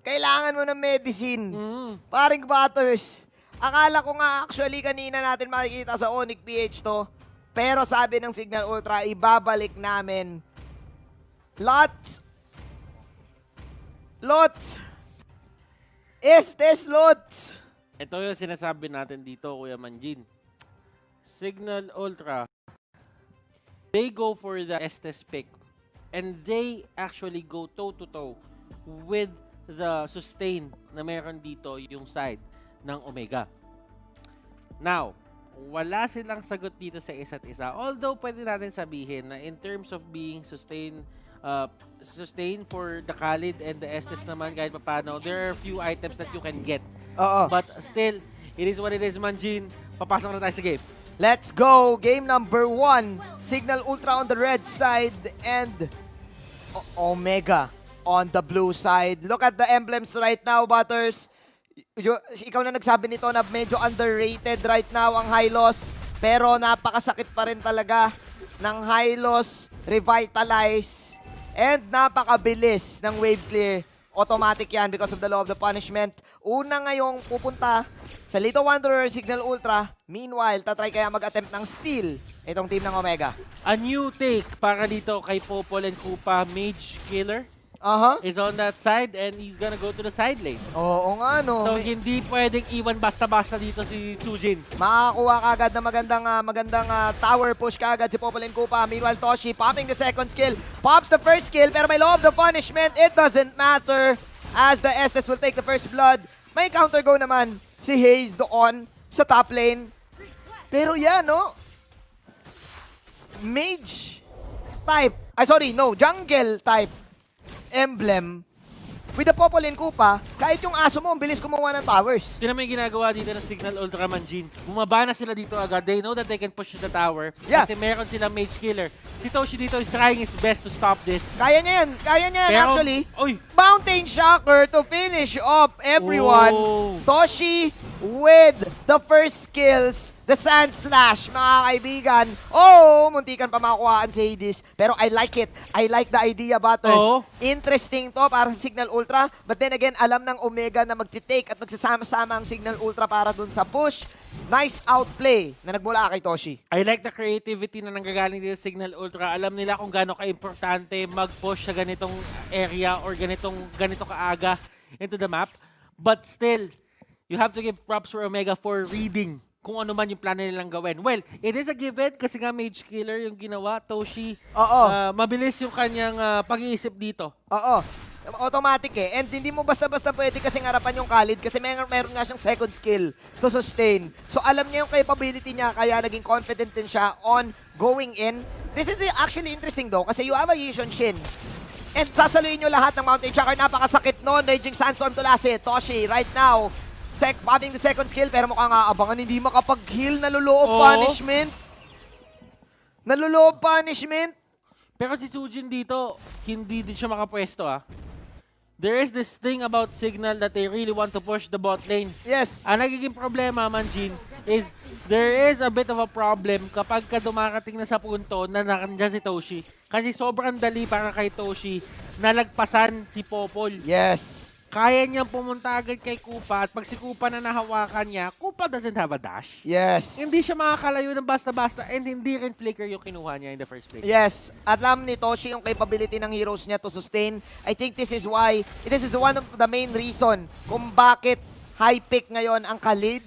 kailangan mo ng medicine. Paring Butters. Akala ko nga actually kanina natin makikita sa ONIC PH to. Pero sabi ng Cignal Ultra, ibabalik namin. Lots. Estes lots. Ito yung sinasabi natin dito, Kuya Manjin. Cignal Ultra, they go for the Estes pick. And they actually go toe-to-toe with the sustain na meron dito yung side ng Omega. Now, wala silang sagot dito sa isa't isa. Although, pwede natin sabihin na in terms of being sustain for the Khalid and the Estes naman kahit paano, there are a few items that you can get. But still, it is what it is, Manjin. Papasok na tayo sa game. Let's go! Game number 1. Cignal Ultra on the red side and Omega on the blue side. Look at the emblems right now, Butters. Ikaw na nagsabi nito na medyo underrated right now ang Hylos. Pero napakasakit pa rin talaga ng Hylos Revitalize. And napakabilis ng wave clear. Automatic yan because of the law of the punishment. Una ngayong pupunta sa Little Wanderer, Cignal Ultra. Meanwhile, tatry kaya mag-attempt ng steal itong team ng Omega. A new take para dito kay Popol and Koopa. Mage Killer is on that side and he's gonna go to the side lane. Oo nga, no. So, hindi pwedeng iwan basta-basta dito si Sujin. Makakuha kagad na magandang tower push kagad si Popol and Koopa. Meanwhile, Toshi popping the second skill. Pops the first skill, pero may law of the punishment. It doesn't matter as the Estes will take the first blood. May counter go naman si Hayes doon sa top lane. Pero yan, no? Mage type. Jungle type emblem with the Popol and Koopa, kahit yung aso mo, ang bilis kumuha ng towers. Ito naman yung ginagawa dito ng Cignal Ultra Manjin. Bumaba na sila dito agad. They know that they can push the tower. Yeah. Kasi meron silang Mage Killer. Si Toshi dito is trying his best to stop this. Kaya niya yan Pero, actually. Oy! Mountain Shocker to finish off everyone. Oh. Toshi with the first skills. The Sand Slash, mga kaibigan. Oh, muntikan pa makuhaan si Hades. Pero I like it. I like the idea, Butters. Oh. Interesting to para sa Cignal Ultra. But then again, alam ng Omega na magtitake at magsasama-sama ang Cignal Ultra para dun sa push. Nice outplay na nagmula kay Toshi. I like the creativity na nanggagaling dito sa Cignal Ultra. Alam nila kung gaano ka-importante mag-push sa ganitong area or ganito kaaga into the map. But still, you have to give props for Omega for reading kung ano man yung plano nilang gawin. Well, it is a given kasi nga Mage Killer yung ginawa. Toshi, mabilis yung kanyang pag-iisip dito. Oo. Automatic eh. And hindi mo basta-basta pwede kasing harapan yung Khalid kasi meron nga siyang second skill to sustain. So alam niya yung capability niya kaya naging confident din siya on going in. This is actually interesting though kasi you have a Yishun Shin. And sasaluin nyo lahat ng Mountain Shocker. Napakasakit nun. Raging Sandstorm to last it. Toshi right now. Popping the second skill pero mukhang abangan hindi makapag-heal. Naluloob punishment. Naluloob punishment. Pero si Sujin dito, hindi din siya makapwesto There is this thing about Cignal that they really want to push the bot lane. Yes. Ang nagiging problema, Manjin, is there is a bit of a problem kapag ka dumarating na sa punto na nakandyan si Toshi. Kasi sobrang dali para kay Toshi nalagpasan si Popol. Yes. Kaya niyang pumunta agad kay Koopa at pag si Koopa na nahawakan niya, Koopa doesn't have a dash. Yes. Hindi siya makakalayo ng basta-basta and hindi rin flicker yung kinuha niya in the first place. Yes. Alam ni Toshi yung capability ng heroes niya to sustain. I think this is one of the main reason kung bakit high pick ngayon ang Khalid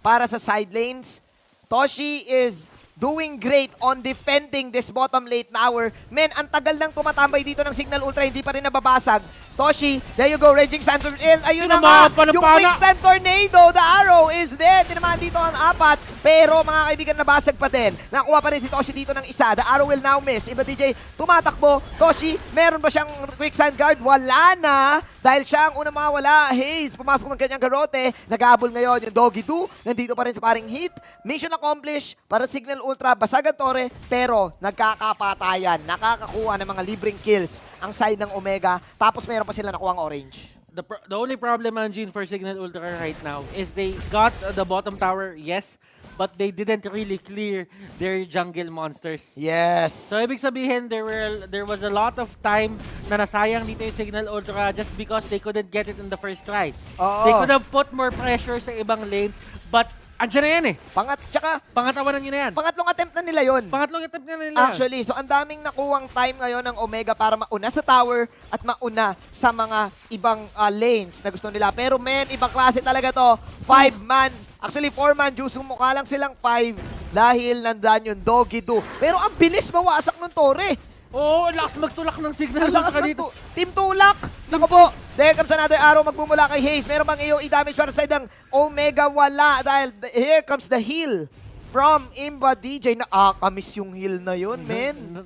para sa side lanes. Toshi is doing great on defending this bottom late tower. Men, ang tagal lang tumatambay dito ng Cignal Ultra, hindi pa rin nababasag. Toshi, there you go, Raging Sandstorm. Ayun na nga, yung Quicksand Tornado, the arrow is there. Tinamaan dito ang apat, pero mga kaibigan, nabasag pa din. Nakuha pa rin si Toshi dito ng isa. The arrow will now miss. Iba DJ, tumatakbo. Toshi, meron ba siyang Quicksand Guard? Wala na, dahil siya ang unang mawala. Hayes, pumasok ng kanyang garote. Nag-aabol ngayon yung Doggy Doo. Nandito pa rin sa paring hit. Mission accomplished para Cignal Ultra. Basagan Torre, pero nagkakapatayan. Nakakakuha ng mga libreng kills ang side ng Omega. Tapos meron pa sila nakuha ang orange. the only problem, Anjin, for Cignal Ultra right now is they got the bottom tower, yes, but they didn't really clear their jungle monsters. Yes. So ibig sabihin, there was a lot of time na nasayang dito yung Cignal Ultra just because they couldn't get it in the first try. Oo. They could have put more pressure sa ibang lanes, but andyan na yan eh. Tsaka, Pangatawanan nyo na yan. pangatlong attempt na nila yon. Pangatlong attempt na nila. Actually, so ang daming nakuwang time ngayon ng Omega para mauna sa tower at mauna sa mga ibang lanes na gusto nila. Pero men, ibang klase talaga to. 5-man, actually 4-man, Jusung mukha lang silang 5 dahil nandyan yung Doggy Do. Pero ang bilis mawasak ng Tore. Oo, lakas magtulak ng Cignal Ang lakas Ultra ng dito. Team Tulak. Naku po. There comes another arrow magmumula kay Hayes. Meron bang AOE damage para sa side ng Omega? Wala. Dahil here comes the heal from Imba DJ. Nakakamiss yung heal na yun, men.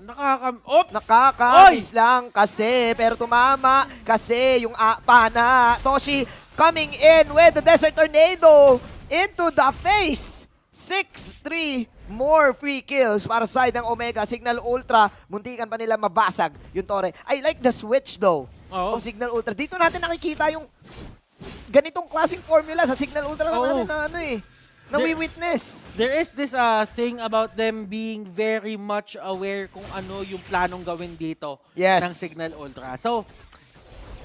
Nakakamiss lang kasi. Pero tumama kasi yung pana. Toshi coming in with the Desert Tornado into the face. 6-3. More free kills para sa side ng Omega. Cignal Ultra, muntikan pa nila mabasag yung Tore. I like the switch though of Cignal Ultra. Dito natin nakikita yung ganitong klaseng formula sa Cignal Ultra lang natin na na-witness. There is this thing about them being very much aware kung ano yung planong gawin dito ng Cignal Ultra. So,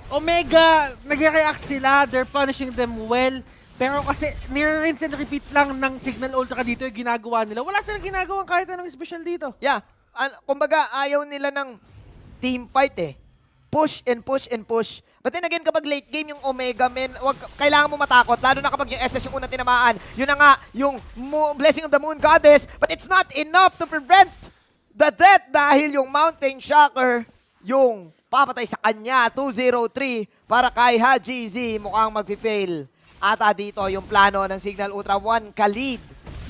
Omega, nag-react sila. They're punishing them well. Pero kasi rinse and repeat lang ng Cignal Ultra dito yung ginagawa nila. Wala silang ginagawa kahit anong special dito. Yeah. Kumbaga, ayaw nila ng team fight eh. Push and push and push. But then again, kapag late game yung Omega, men, kailangan mo matakot. Lalo na kapag yung SS yung unang tinamaan. Yun na nga, yung Blessing of the Moon Goddess. But it's not enough to prevent the death dahil yung Mountain Shocker, yung papatay sa kanya, 203 para kay Haji Z, mukhang mag-fail. Ata dito yung plano ng Cignal Ultra 1 ka-lead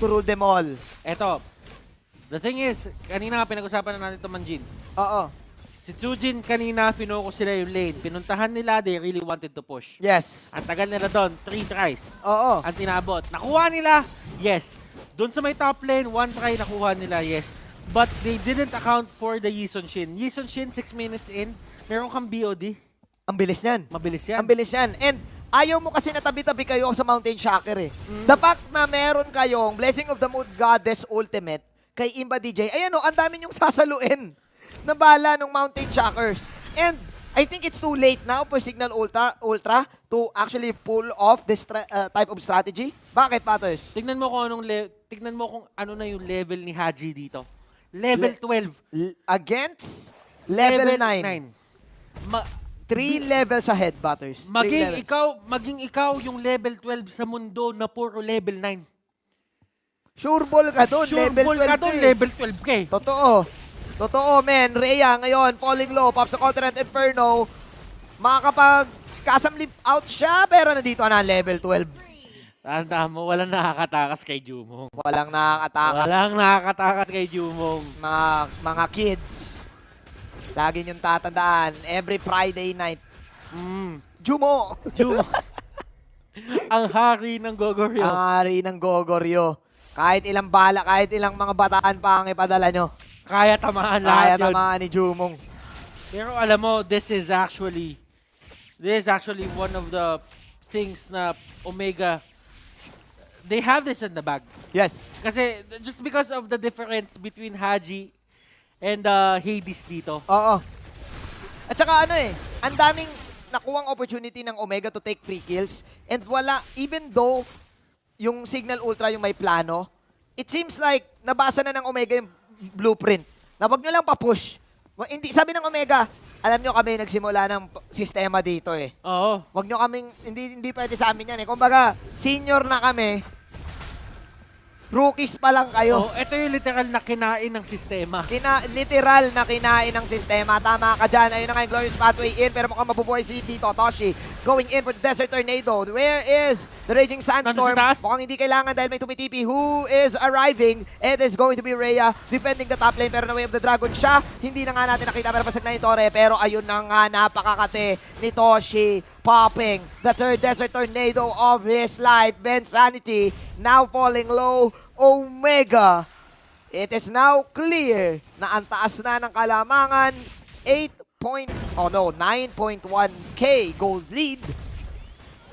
to rule them all. Eto, the thing is, kanina pinag-usapan na natin ito, Manjin. Oo. Si Chujin kanina, finokus sila yung lane. Pinuntahan nila, they really wanted to push. Yes. Ang tagal nila doon, 3 tries. Oo. Ang tinabot. Nakuha nila, yes. Doon sa may top lane, 1 try nakuha nila, yes. But they didn't account for the Yison Shin. Yison Shin, 6 minutes in, meron kang BOD. Ang bilis niyan. Mabilis yan. Ang bilis yan. And ayaw mo kasi natabi-tabi kayo sa Mountain Shocker eh. The fact na meron kayong Blessing of the Moon Goddess Ultimate kay Imba DJ, ayan o, ang dami niyong sasaluin na bala ng Mountain Shockers. And I think it's too late now for Cignal Ultra to actually pull off this type of strategy. Bakit, Patters? Tignan mo kung ano na yung level ni Haji dito. Level 12. Against level 9. 3 levels ahead, Butters. Maging ikaw yung level 12 sa mundo na puro level 9. Sure ball ka doon, level 12 ka doon, level 12 ka eh. Totoo. Totoo, men. Rhea ngayon, falling low, pop sa Continent Inferno. Makakapag-kasamlip out siya, pero nandito na level 12. Tanda mo, walang nakakatakas kay Jumong. Walang nakakatakas. Walang nakakatakas kay Jumong. Mga kids. Lagi niyong tatandaan, every Friday night. Jumo! Jumong. Ang hari ng Gogoryo. Ang hari ng Gogoryo. Kahit ilang bala, kahit ilang mga bataan pa ang ipadala nyo. Kaya tamaan lahat Kaya yun. tamaan ni Jumong. Pero alam mo, this is actually one of the things na Omega, they have this in the bag. Yes. Kasi just because of the difference between Haji and Hades dito. Oo. At saka ang daming nakuwang opportunity ng Omega to take free kills. And wala, even though yung Cignal Ultra yung may plano, it seems like nabasa na ng Omega yung blueprint. Na wag nyo lang pa-push. Hindi, sabi ng Omega, alam nyo kami nagsimula ng sistema dito eh. Oo. Wag nyo kaming, hindi pwede sa amin yan eh. Kumbaga, senior na kami, rookies pa lang kayo. Oh, ito yung literal na kinain ng sistema. Literal na kinain ng sistema. Tama ka dyan. Ayun na nga yung Glorious Pathway in. Pero mukhang mabubuhay si dito. Toshi going in for the Desert Tornado. Where is the Raging Sandstorm? Mukhang hindi kailangan dahil may tumitipi. Who is arriving? It is going to be Rhea defending the top lane. Pero na Way of the Dragon siya. Hindi na nga natin nakita. Pero pasag na yung Torre. Pero ayun na nga, napakakate ni Toshi. Popping the third Desert Tornado of his life. Ben Sanity now falling low. Omega, it is now clear na ang taas na ng kalamangan, 8 9.1k gold lead.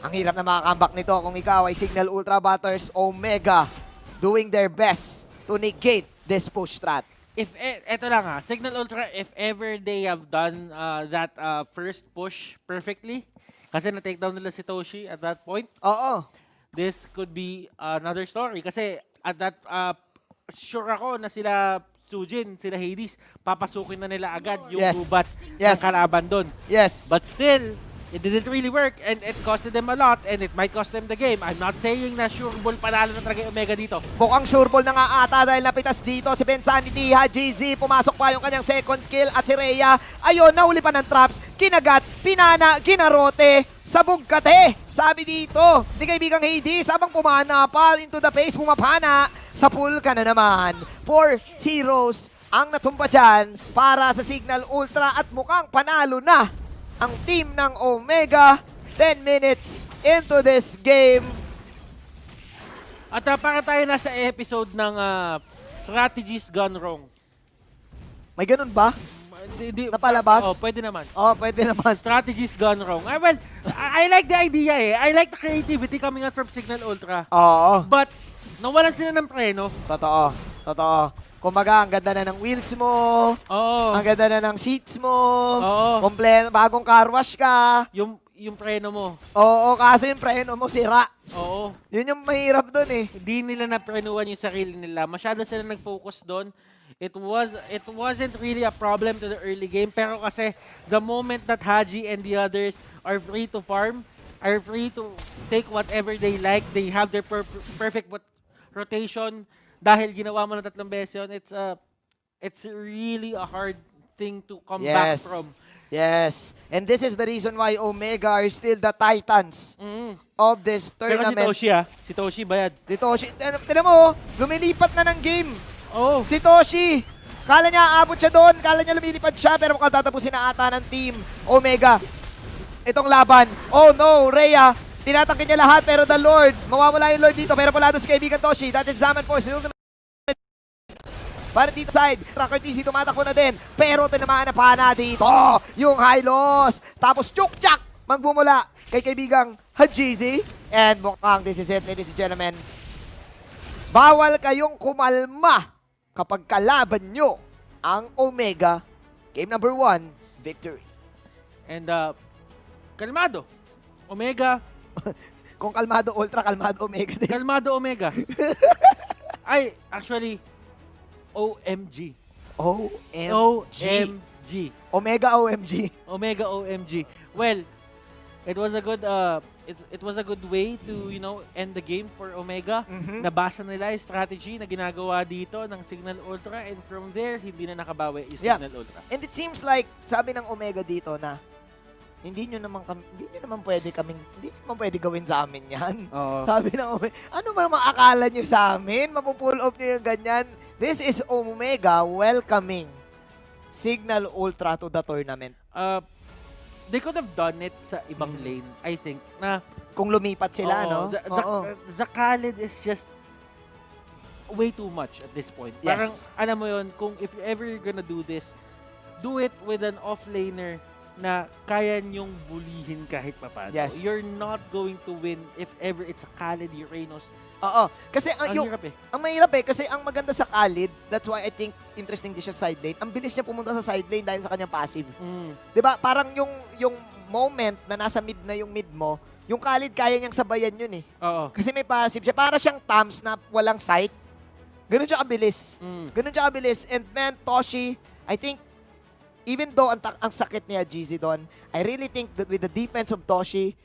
Ang hirap na makakambak nito kung ikaw ay Cignal Ultra Batters. Omega doing their best to negate this push strat. Eto lang ha, Cignal Ultra, if ever they have done that first push perfectly, kasi na-take down nila si Toshi at that point, Oo. this could be another story. Kasi at that, sure ako na sila Sujin, sila Hades, papasukin na nila agad yung Yes. gubat Yes. ng kalaban doon. Yes. But still, it didn't really work and it costed them a lot and it might cost them the game. I'm not saying na sure ball panalo na talaga yung Omega dito. mukhang sureball na nga ata dahil napitas dito si Bensanity. GZ, pumasok pa yung kanyang second skill at si Rhea, ayun, nahuli pa ng traps, kinagat, pinana, kinarote, sabog kate. Sabi dito, ni kaibigang Hades, habang pumana pa into the face, pumapana, sa pool ka na naman. 4 heroes ang natumba dyan para sa Cignal Ultra at mukhang panalo na ang team ng Omega. 10 minutes into this game. At para tayo nasa episode ng Strategies Gone Wrong. May ganun ba? Napalabas? Oh, pwede naman. Oh, pwede naman. Strategies Gone Wrong. Well, I like the idea eh. I like the creativity coming out from Cignal Ultra. Oo. But, nawalan sila ng preno. Totoo. Totoo. Kumbaga, ang ganda na ng wheels mo. Oo. Ang ganda na ng seats mo. Oo. Bagong car wash ka. Yung preno mo. Oo, kaso yung preno mo sira. Oo. Yun yung mahirap dun eh. Hindi nila naprenuan yung sarili nila. Masyado sila nag-focus doon. It wasn't really a problem to the early game. Pero kasi, the moment that Haji and the others are free to farm, are free to take whatever they like, they have their perfect rotation, dahil ginawa mo na 3 beses yun, it's really a hard thing to come back from. Yes. And this is the reason why Omega are still the titans of this Pero tournament. si Toshi bayad. Si Toshi, tinan mo, lumilipat na ng game. Oh. Si Toshi, kala niya aabot siya doon, kala niya lumilipad siya, pero mukhang tatapusin na ata ng team Omega itong laban. Oh no, Rhea, tinatangkin niya lahat, pero the Lord, mawawala yung Lord dito, pero pala doon si kaibigan Toshi, that is Zaman Force, para dito side, Tracker TC tumatakbo na din, pero tinamaan na pa na dito, yung high loss, tapos chuk-chak, magbumula kay kaibigang Hajizi, and mukhang this is it, ladies and gentlemen. Bawal kayong kumalma kapag kalaban nyo ang Omega. Game number 1, victory. And kalmado. Omega. Kung kalmado Ultra, kalmado Omega din. Kalmado Omega. Ay, actually, OMG. OMG. OMG. Omega OMG. Omega OMG. Well, it was a good it was a good way to, end the game for Omega. Nabasa nila yung strategy na ginagawa dito ng Cignal Ultra, and from there hindi na nakabawi yung Cignal Ultra. And it seems like sabi ng Omega dito na hindi nyo naman pwede gawin sa amin 'yan. Sabi ng Omega, ano ba maakala nyo sa amin? Mapupull off nyo yung ganyan. This is Omega welcoming Cignal Ultra to the tournament. They could have done it sa ibang lane, I think, na kung lumipat sila, no? The Khalid is just way too much at this point. Yes. Parang, alam mo yun, kung if you're ever gonna do this, do it with an offlaner na kaya niyong bulihin kahit papaano. Yes. You're not going to win if ever it's a Khalid, Uranus. Oo. Kasi ang hirap eh. Ang mahirap eh, kasi ang maganda sa Khalid, that's why I think interesting din siya side lane. Ang bilis niya pumunta sa side lane dahil sa kanyang passive. 'Di ba? Parang yung moment na nasa mid na yung mid mo, yung Khalid kaya niyang sabayan yun eh. Oo. Kasi may passive siya. Para siyang Tams na walang sight. Ganun siya kabilis. Ganun siya kabilis. And man, Toshi, I think, even though ang sakit niya, GZ doon, I really think that with the defense of Toshi,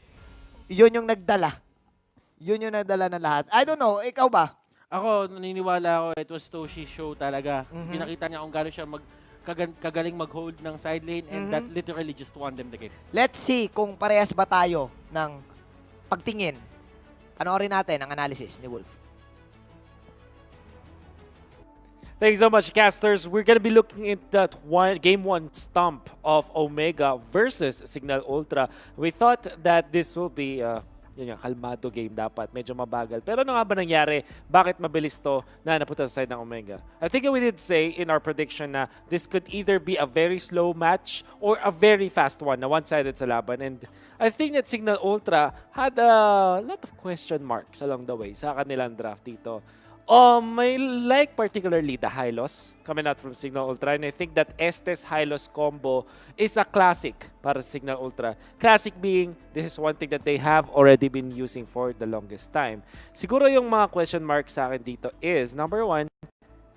yun yung nagdala. Yun yung nagdala ng lahat. I don't know, ikaw ba? Ako, naniniwala ako, it was Toshi's show talaga. Pinakita niya kung gano'n siya kagaling mag-hold ng side lane, and that literally just won them the game. Let's see kung parehas ba tayo ng pagtingin. Panoorin natin ang analysis ni Wolf. Thanks so much, casters. We're going to be looking at that game 1 stomp of Omega versus Cignal Ultra. We thought that this will be yun nga, kalmado game dapat. Medyo mabagal. Pero ano nga ba nangyari? Bakit mabilis to na napunta sa side ng Omega? I think we did say in our prediction na this could either be a very slow match or a very fast one na one-sided sa laban. And I think that Cignal Ultra had a lot of question marks along the way sa kanilang draft dito. I like particularly the Hylos coming out from Cignal Ultra, and I think that Estes Hylos combo is a classic para sa Cignal Ultra. Classic being, this is one thing that they have already been using for the longest time. Siguro yung mga question marks sa akin dito is, number one,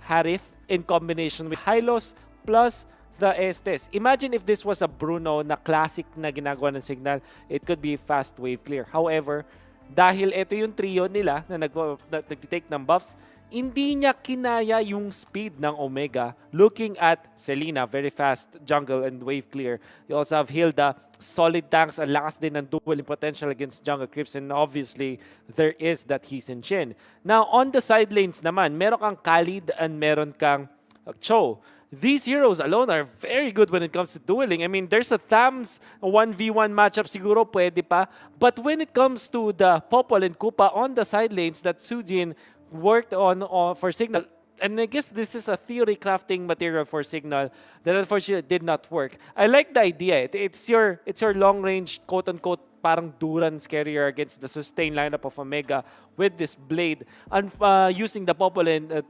Harith in combination with Hylos plus the Estes. Imagine if this was a Bruno na classic na ginagawa ng Cignal, it could be fast wave clear. However, dahil ito yung trio nila na nag-take ng buffs, hindi niya kinaya yung speed ng Omega. Looking at Selena, very fast jungle and wave clear. You also have Hilda, solid tanks, ang lakas din ng dueling potential against jungle creeps, and obviously, there is that Hisin Shin. Now, on the side lanes naman, meron kang Khalid and meron kang Cho. These heroes alone are very good when it comes to dueling. I mean, there's a Thams 1v1 matchup, siguro pwede pa. But when it comes to the Popol and Koopa on the side lanes that Sujin worked on for Cignal, and I guess this is a theory crafting material for Cignal that unfortunately did not work. I like the idea. It's your long range, quote unquote, parang Duran's carrier against the sustained lineup of Omega with this blade and using the Popol and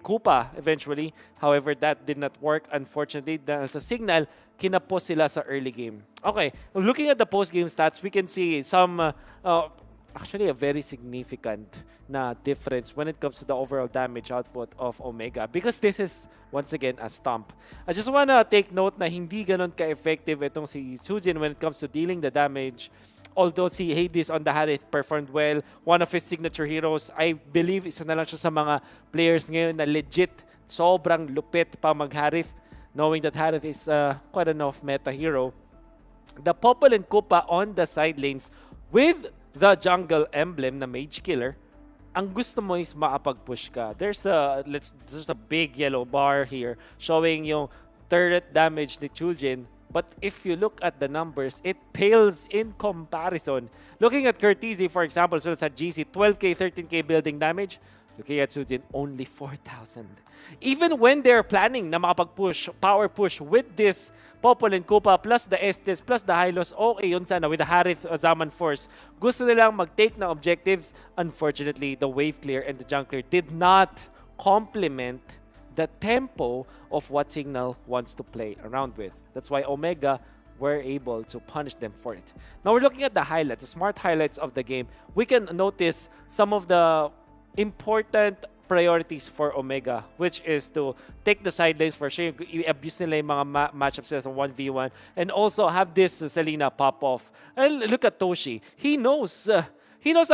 Koopa eventually. However, that did not work. Unfortunately, sa Cignal, kinapos sila sa early game. Okay, looking at the post-game stats, we can see some actually a very significant na difference when it comes to the overall damage output of Omega, because this is once again a stomp. I just wanna take note na hindi ganon ka-effective itong si Sujin when it comes to dealing the damage. Although si Hades on the Harith performed well, one of his signature heroes, I believe isa na lang siya sa mga players ngayon na legit sobrang lupit pa mag-Harith, knowing that Harith is quite enough meta hero. The Popol and Koopa on the side lanes with the jungle emblem na Mage Killer, ang gusto mo is makapag-push ka. There's a big yellow bar here showing yung turret damage ni Chujin. But if you look at the numbers, it pales in comparison. Looking at Curtizi, for example, so sa GC, 12k, 13k building damage. Looking at Sujin, only 4,000. Even when they're planning na makapag-push, power push with this Popol and Koopa plus the Estes plus the Hylos, okay yun sana with the Harith Zaman Force. Gusto nilang mag-take ng objectives. Unfortunately, the wave clear and the junk clear did not complement the tempo of what Cignal wants to play around with. That's why Omega were able to punish them for it. Now we're looking at the highlights, the smart highlights of the game. We can notice some of the important priorities for Omega, which is to take the side lanes for sure. I-abuse nila yung mga matchups nila sa 1v1 and also have this Selena pop off. And look at Toshi. He knows na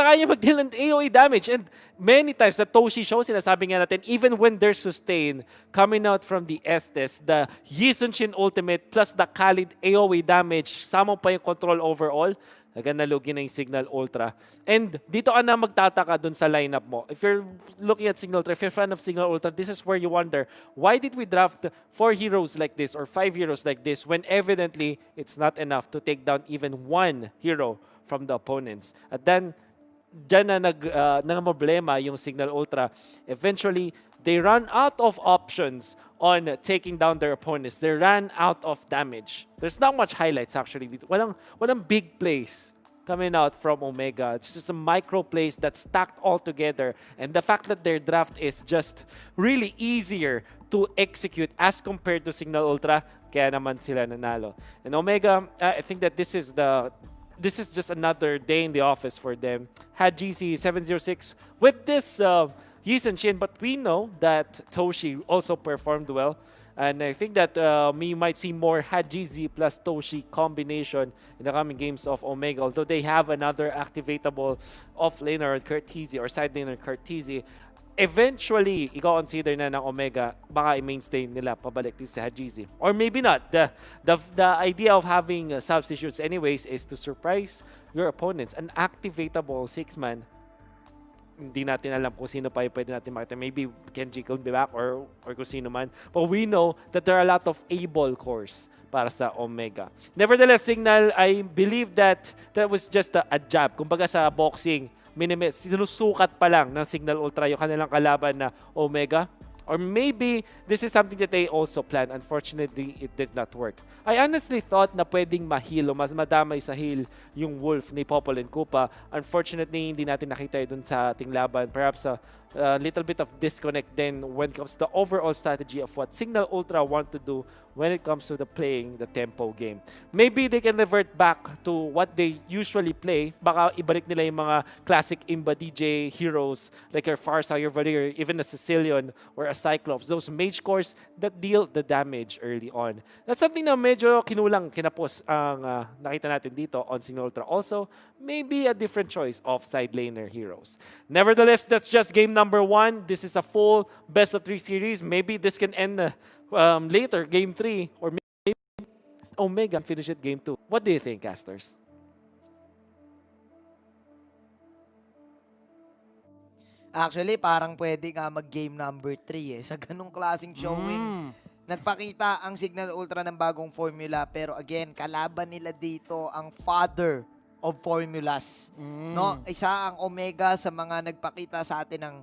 kaya mag-deal ng AoE damage, and many times sa Toshi show, sinasabi nga natin, even when they're sustained, coming out from the Estes, the Yisunshin ultimate plus the Khalid AoE damage, sama pa yung control overall, naganalugi na yung Cignal Ultra. And dito ka na magtataka dun sa lineup mo. If you're looking at Cignal Ultra, if you're a fan of Cignal Ultra, this is where you wonder, why did we draft 4 heroes like this or 5 heroes like this when evidently it's not enough to take down even one hero from the opponents? At then, dyan na nangmoblema yung Cignal Ultra. Eventually, they run out of options on taking down their opponents. They ran out of damage. There's not much highlights actually. Walang big plays coming out from Omega. It's just a micro plays that stacked all together. And the fact that their draft is just really easier to execute as compared to Cignal Ultra, kaya naman sila nanalo. And Omega, I think that this is just another day in the office for them. Had GC 706 with this Yisen Shin, but we know that Toshi also performed well. And I think that we might see more Hajizi plus Toshi combination in the coming games of Omega. Although they have another activatable off-laner Curtizi or side-laner Curtizi, eventually, i-consider na ng Omega, baka i-mainstay nila pabalik din si Hajizi. Or maybe not. The idea of having substitutes anyways is to surprise your opponents. An activatable 6-man hindi natin alam kung sino pa yung pwede natin makita. Maybe Kenji could be back or kung sino man. But we know that there are a lot of able cores para sa Omega. Nevertheless, Cignal, I believe that was just a jab. Kumbaga sa boxing, sinusukat pa lang ng Cignal Ultra yung kanilang kalaban na Omega. Or maybe this is something that they also planned. Unfortunately, it did not work. I honestly thought na pwedeng ma-heal o mas madamay sa heal yung Wolf ni Popol and Koopa. Unfortunately, hindi natin nakita yun sa ating laban. Perhaps a little bit of disconnect then when it comes to the overall strategy of what Cignal Ultra want to do when it comes to the playing the tempo game. Maybe they can revert back to what they usually play. Baka ibalik nila yung mga classic Imba DJ heroes like your Farsa, your Valir, even a Sicilian or a Cyclops. Those mage cores that deal the damage early on. That's something na medyo kinulang, kinapos ang nakita natin dito on Cignal Ultra. Also, maybe a different choice of side laner heroes. Nevertheless, that's just game number 1. This is a full best of 3 series. Maybe this can end later, game 3, or maybe Omega finish it game 2. What do you think, casters? Actually, parang pwede nga mag-game number 3 eh. Sa ganung klaseng showing, nagpakita ang Cignal Ultra ng bagong formula. Pero again, kalaban nila dito ang father of formulas. No? Isa ang Omega sa mga nagpakita sa atin ng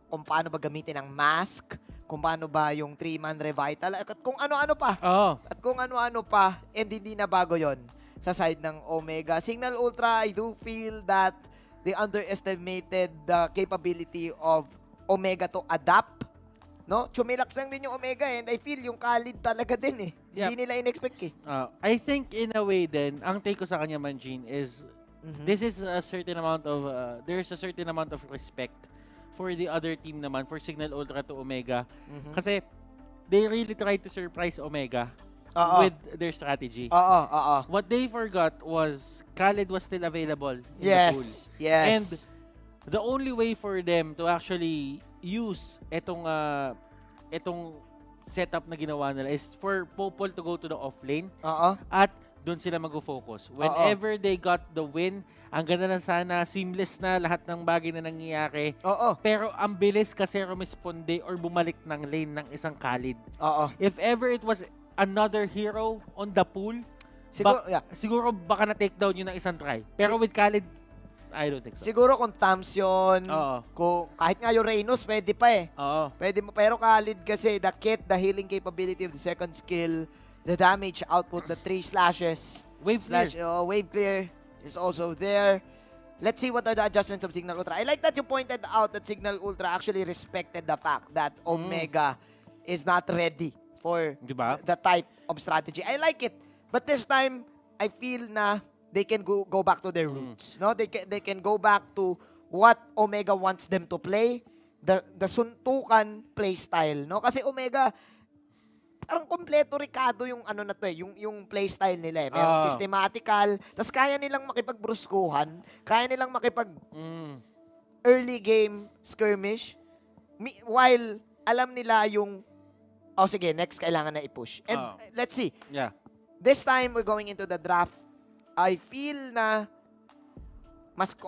kung paano ba gamitin ang mask, kung paano ba yung 3-man revital, at kung ano-ano pa. At kung ano-ano pa, and hindi na bago yon sa side ng Omega. Cignal Ultra, I do feel that they underestimated the capability of Omega to adapt. No? Chumilax lang din yung Omega and I feel yung Khalid talaga din eh. Yep. Hindi nila in-expect eh. I think in a way then, ang take ko sa kanya, Manjin, is this is a certain amount of, there's a certain amount of respect for the other team naman, for Cignal Ultra to Omega. Kasi they really tried to surprise Omega with their strategy. What they forgot was Khalid was still available in the pool. Yes. And the only way for them to actually use itong setup na ginawa nila is for Popol to go to the offlane at doon sila mag-focus. Whenever they got the win, ang ganda na sana, seamless na lahat ng bagay na nangyayari. Pero ang bilis kasi rumisponde or bumalik ng lane ng isang Khalid. If ever it was another hero on the pool, siguro baka na-takedown yun ng isang try. Pero with Khalid, I don't think so. Siguro kung Tams yun, kahit nga yung Reynos, pwede pa eh. Pwede mo, pero Khalid kasi, the kit, the healing capability of the second skill, the damage output, the 3 slashes, wave clear is also there. Let's see what are the adjustments of Cignal Ultra. I like that you pointed out that Cignal Ultra actually respected the fact that Omega is not ready for the type of strategy. I like it. But this time, I feel na they can go back to their roots. No, they can go back to what Omega wants them to play, the suntukan play style, no? Kasi Omega parang kompleto Ricardo yung ano na to eh, yung play style nila eh. Merong systematical, tas kaya nilang makipagbruskuhan, kaya nilang makipag early game skirmish while alam nila yung sige, next kailangan na i-push. And let's see. This time we're going into the draft. I feel na mas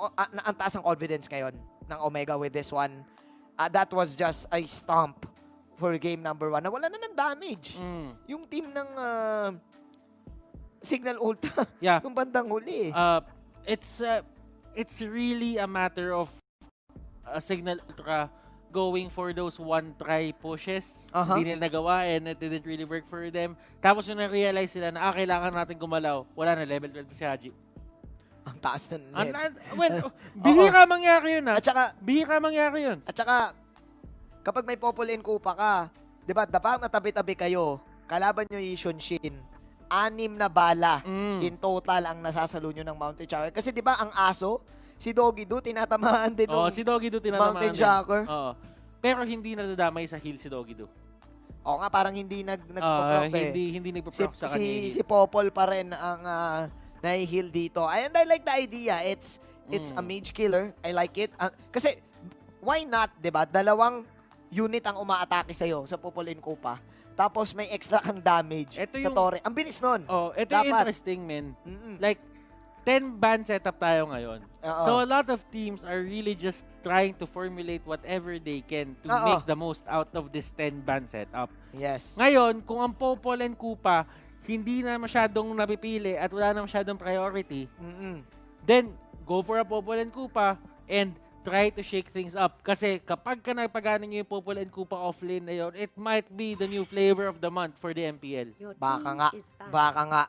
ang taas ang confidence ngayon ng Omega with this one. That was just a stomp for game number 1. Nawala na ng damage. Yung team ng Cignal Ultra, yung bandang huli. It's really a matter of Cignal Ultra going for those one-try pushes. Hindi nila nagawa and it didn't really work for them. Tapos yung na-realize sila na kailangan natin gumalaw, wala na, level 12 si Haji. Ang taas na net. Bihira mangyari yun At saka, bihira mangyari yun. At saka, kapag may Popol and Koopa ka, di ba, dapat natabi-tabi kayo, kalaban nyo yung Shunshin, 6 na bala in total ang nasasalo nyo ng Mountain Shocker. Kasi di ba, ang aso, si Doggy Do, tinatamaan din si Doggy Do tinatamaan Mountain Shocker. Pero hindi nadadamay sa heal si Doggy Do. Oo nga, parang hindi nagpo-proc Hindi nagpo-proc sa kanya. Si Popol pa rin ang nahi-heal dito. And I like the idea. It's a mage killer. I like it. Kasi, why not, di ba? 2 unit ang umaatake sa'yo sa Popol and Koopa. Tapos may extra kang damage sa Torre. Ang bilis nun. Ito yung interesting, men. Like, 10 ban setup tayo ngayon. Oo. So a lot of teams are really just trying to formulate whatever they can to Oo. make the most out of this 10 ban setup. Yes. Ngayon, kung ang Popol and Kupa hindi na masyadong napipili at wala na masyadong priority, then go for a Popol and Kupa and try to shake things up. Kasi kapag ka nagpagana nyo yung Popol and Kupa offlane na yun, it might be the new flavor of the month for the MPL. Baka nga. Baka nga.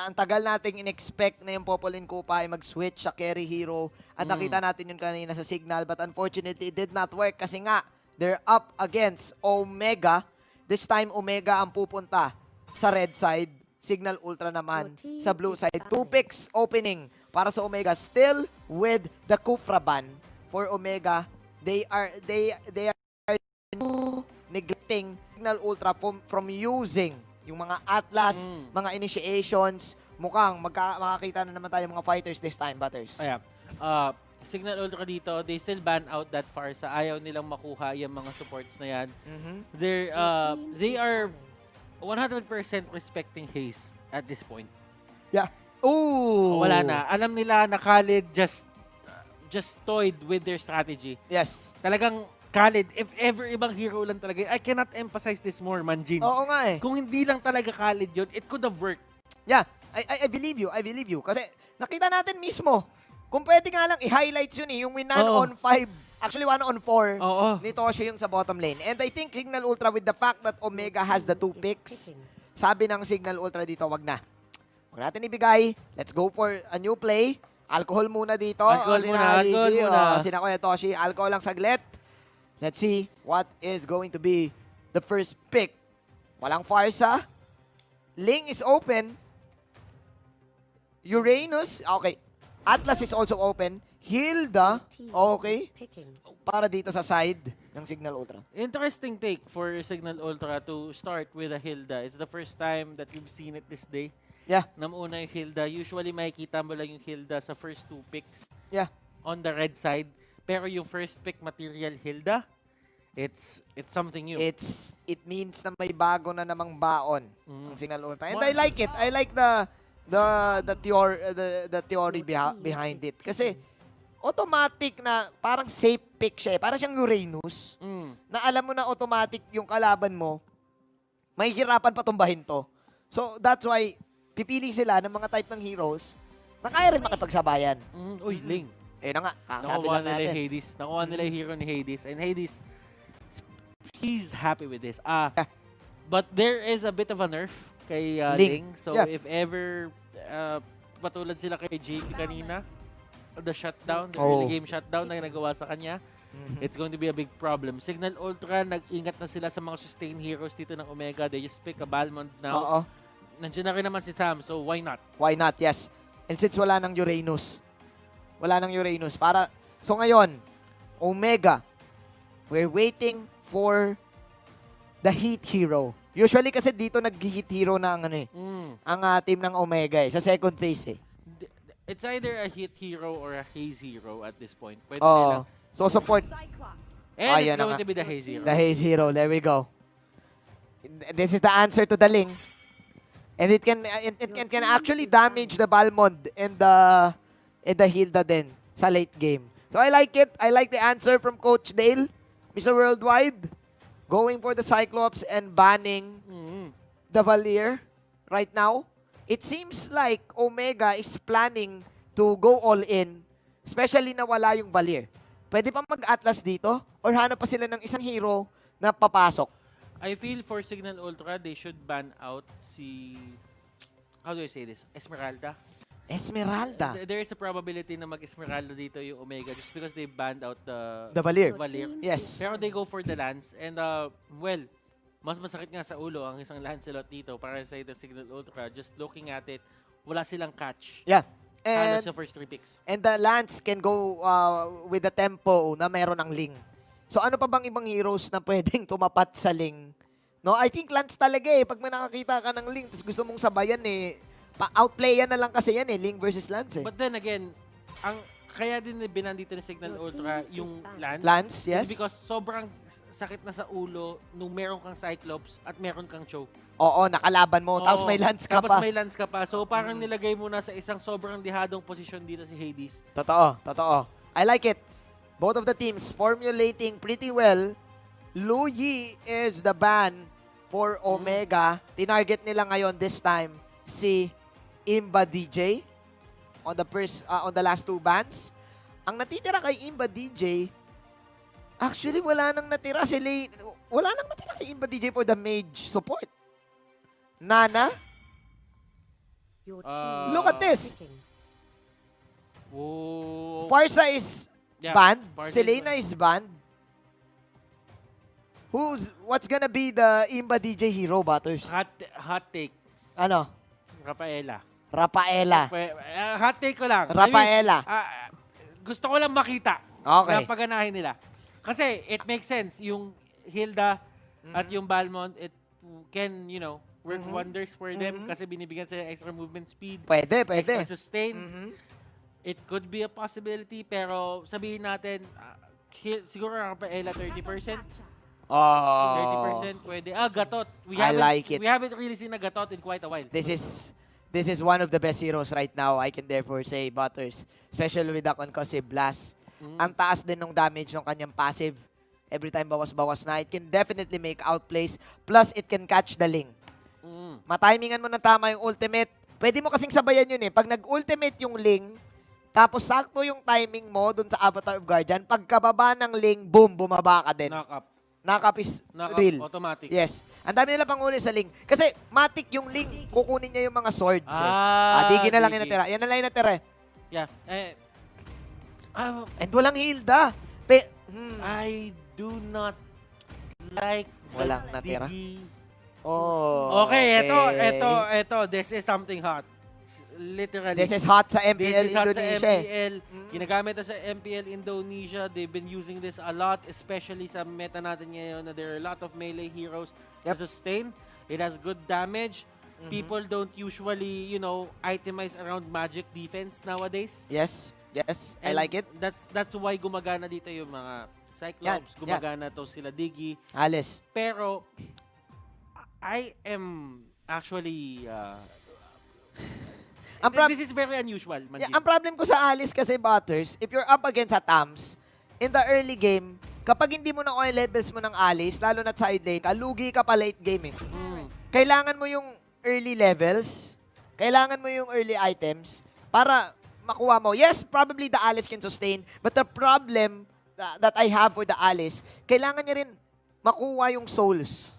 Ang tagal nating in-expect na yung Popol and Kupa ay mag-switch sa carry hero. At nakita natin yun kanina sa Cignal. But unfortunately, it did not work kasi nga, they're up against Omega. This time, Omega ang pupunta sa red side. Cignal Ultra naman sa blue side. 2 picks opening para sa Omega. Still with the Kufra ban for Omega. They are neglecting Cignal Ultra from using yung mga Atlas, mga initiations. Mukhang makakita na naman tayo mga fighters this time, Butters. Ayan. Cignal Ultra dito, they still ban out that far sa ayaw nilang makuha yung mga supports na yan. They are 100% respecting Haze at this point. Yeah. Ooh! Wala na. Alam nila na Khalid just toyed with their strategy. Yes. Talagang Khalid, if ever ibang hero lang talaga, I cannot emphasize this more, Manjin. Oo nga eh. Kung hindi lang talaga Khalid yun, it could have worked. Yeah. I believe you. I believe you. Kasi nakita natin mismo, kung pwede nga lang i-highlights yun eh, yung win on 5, actually 1 on 4 ni Toshi yung sa bottom lane. And I think Cignal Ultra with the fact that Omega has the 2 picks, sabi ng Cignal Ultra dito, wag na. Huwag natin ibigay. Let's go for a new play. Alcohol muna dito. Alcohol muna. Sina Kuya Toshi, alcohol lang saglit. Let's see what is going to be the first pick. Walang Farsa. Ling is open. Uranus, okay. Atlas is also open. Hilda, okay. Para dito sa side ng Cignal Ultra. Interesting take for Cignal Ultra to start with a Hilda. It's the first time that we've seen it this day. Yeah. Namuuna yung Hilda. Usually makikita mo lang yung Hilda sa first 2 picks. Yeah. On the red side. Pero yung first pick material Hilda, it's something new. It means na may bago na namang baon ang Cignal Ultra. And I like it. I like the theory behind it. Kasi automatic na parang safe pick siya eh. Parang siyang Uranus. Na alam mo na automatic yung kalaban mo, mahihirapan pa tumbahin to. So that's why pipili sila ng mga type ng heroes na kaya rin makipagsabayan. Uy, Ling. Eh na nga, kakasabi Nakuha lang nila natin. yung Hades. Nakuha nila yung hero ni Hades. And Hades, he's happy with this. But there is a bit of a nerf kay Ling. So if ever patulad sila kay JP kanina, the shutdown, the early game shutdown na nagawa sa kanya, it's going to be a big problem. Cignal Ultra, nag-ingat na sila sa mga sustain heroes dito ng Omega. They just pick a Balmond now. Nandiyan na rin naman si Tam, so why not? Why not? Yes. And since wala ng Uranus. So ngayon, Omega, we're waiting for the Heat Hero. Usually kasi dito nag-Heat Hero na ang team ng Omega sa second phase eh. It's either a Heat Hero or a Haze Hero at this point. Pwede nila. So support. And it's going to be the Haze Hero. The Haze Hero, there we go. This is the answer to the Ling. And it can actually damage the Balmond and the Hilda din sa late game. So I like it. I like the answer from Coach Dale, Mr. Worldwide, going for the Cyclops and banning the Valier right now. It seems like Omega is planning to go all in, especially na wala yung Valier. Pwede pa mag-Atlas dito or hanap pa sila ng isang hero na papasok. I feel for Cignal Ultra, they should ban out how do I say this? Esmeralda. There is a probability na mag-Esmeralda dito yung Omega just because they banned out the Valier. Yes. Pero they go for the Lance and well, mas masakit nga sa ulo ang isang Lancelot dito para sa ito Cignal Ultra. Just looking at it, wala silang catch. Yeah. Halos sa first 3 picks. And the Lance can go with the tempo na meron ng Ling. So ano pa bang ibang heroes na pwedeng tumapat sa Ling? No, I think Lance talaga eh. Pag may nakakita ka ng Ling, tapos gusto mong sabayan eh, outplayan na lang kasi yan eh, Ling versus Lance eh. But then again, kaya din binandito ni Cignal Ultra yung Lance. Lance, yes. Is because sobrang sakit na sa ulo nung meron kang Cyclops at meron kang choke. Oo, nakalaban mo. Tapos Oo, may lance ka tapos pa. may lance ka pa. So parang nilagay mo na sa isang sobrang dihadong posisyon dito si Hades. Totoo. I like it. Both of the teams formulating pretty well. Lu Yi is the ban for Omega. Tinarget nila ngayon this time si Imba DJ on the last 2 bans. Ang natitira kay Imba DJ, actually wala nang natira kay Imba DJ for the mage support. Nana, look at this. Whoa. Farsa is Yeah, banned. Farsa is Selena is banned. What's gonna be the Imba DJ hero, Butters? Hot take. Ano? Rafaela. Rafaela. Hot take ko lang. Rafaela. I mean, gusto ko lang makita Okay. na paganahin nila. Kasi it makes sense. Yung Hilda at yung Balmond, it can, work wonders for them kasi binibigyan sila extra movement speed, Pwede. extra sustain. Mhm. It could be a possibility, pero sabihin natin, siguro Rafaela 30%. Oh. 30% pwede. Gatot. I like it. We haven't really seen a Gatot in quite a while. This is one of the best heroes right now, I can therefore say, Butters. Especially with the concussive blast. Ang taas din ng damage ng kanyang passive. Every time bawas-bawas na. It can definitely make outplays. Plus, it can catch the Ling. Matimingan mo ng tama yung ultimate. Pwede mo kasing sabayan yun eh. Pag nag-ultimate yung Ling, tapos sakto yung timing mo dun sa Avatar of Guardian, pagkababa ng Ling, boom, bumaba ka din. Knock-up is real. Automatic. Yes. Ang dami nila pang uli sa Ling. Kasi matik yung Ling, kukunin niya yung mga swords. Digi na lang yung Digi. natira. Yan na lang yung natira. Yeah. And walang Hilda. I do not like Walang natira. Digi. Okay. Ito. This is something hot. Literally. This is hot sa MPL This is hot Indonesia. sa MPL. Ginagamit na sa MPL Indonesia. They've been using this a lot, especially sa meta natin ngayon na there are a lot of melee heroes to sustain. It has good damage. People don't usually, itemize around magic defense nowadays. Yes. I like it. That's why gumagana dito yung mga Cyclops. Gumagana to sila Digi. Alice. Pero, I am actually... this is very unusual, Manjin. Yeah, ang problem ko sa Alice kasi, Butters, if you're up against a Tams, in the early game, kapag hindi mo na yung levels mo ng Alice, lalo na side lane, lugi ka pa late game eh. Kailangan mo yung early levels, kailangan mo yung early items, para makuha mo. Yes, probably the Alice can sustain, but the problem that I have with the Alice, kailangan niya rin makuha yung souls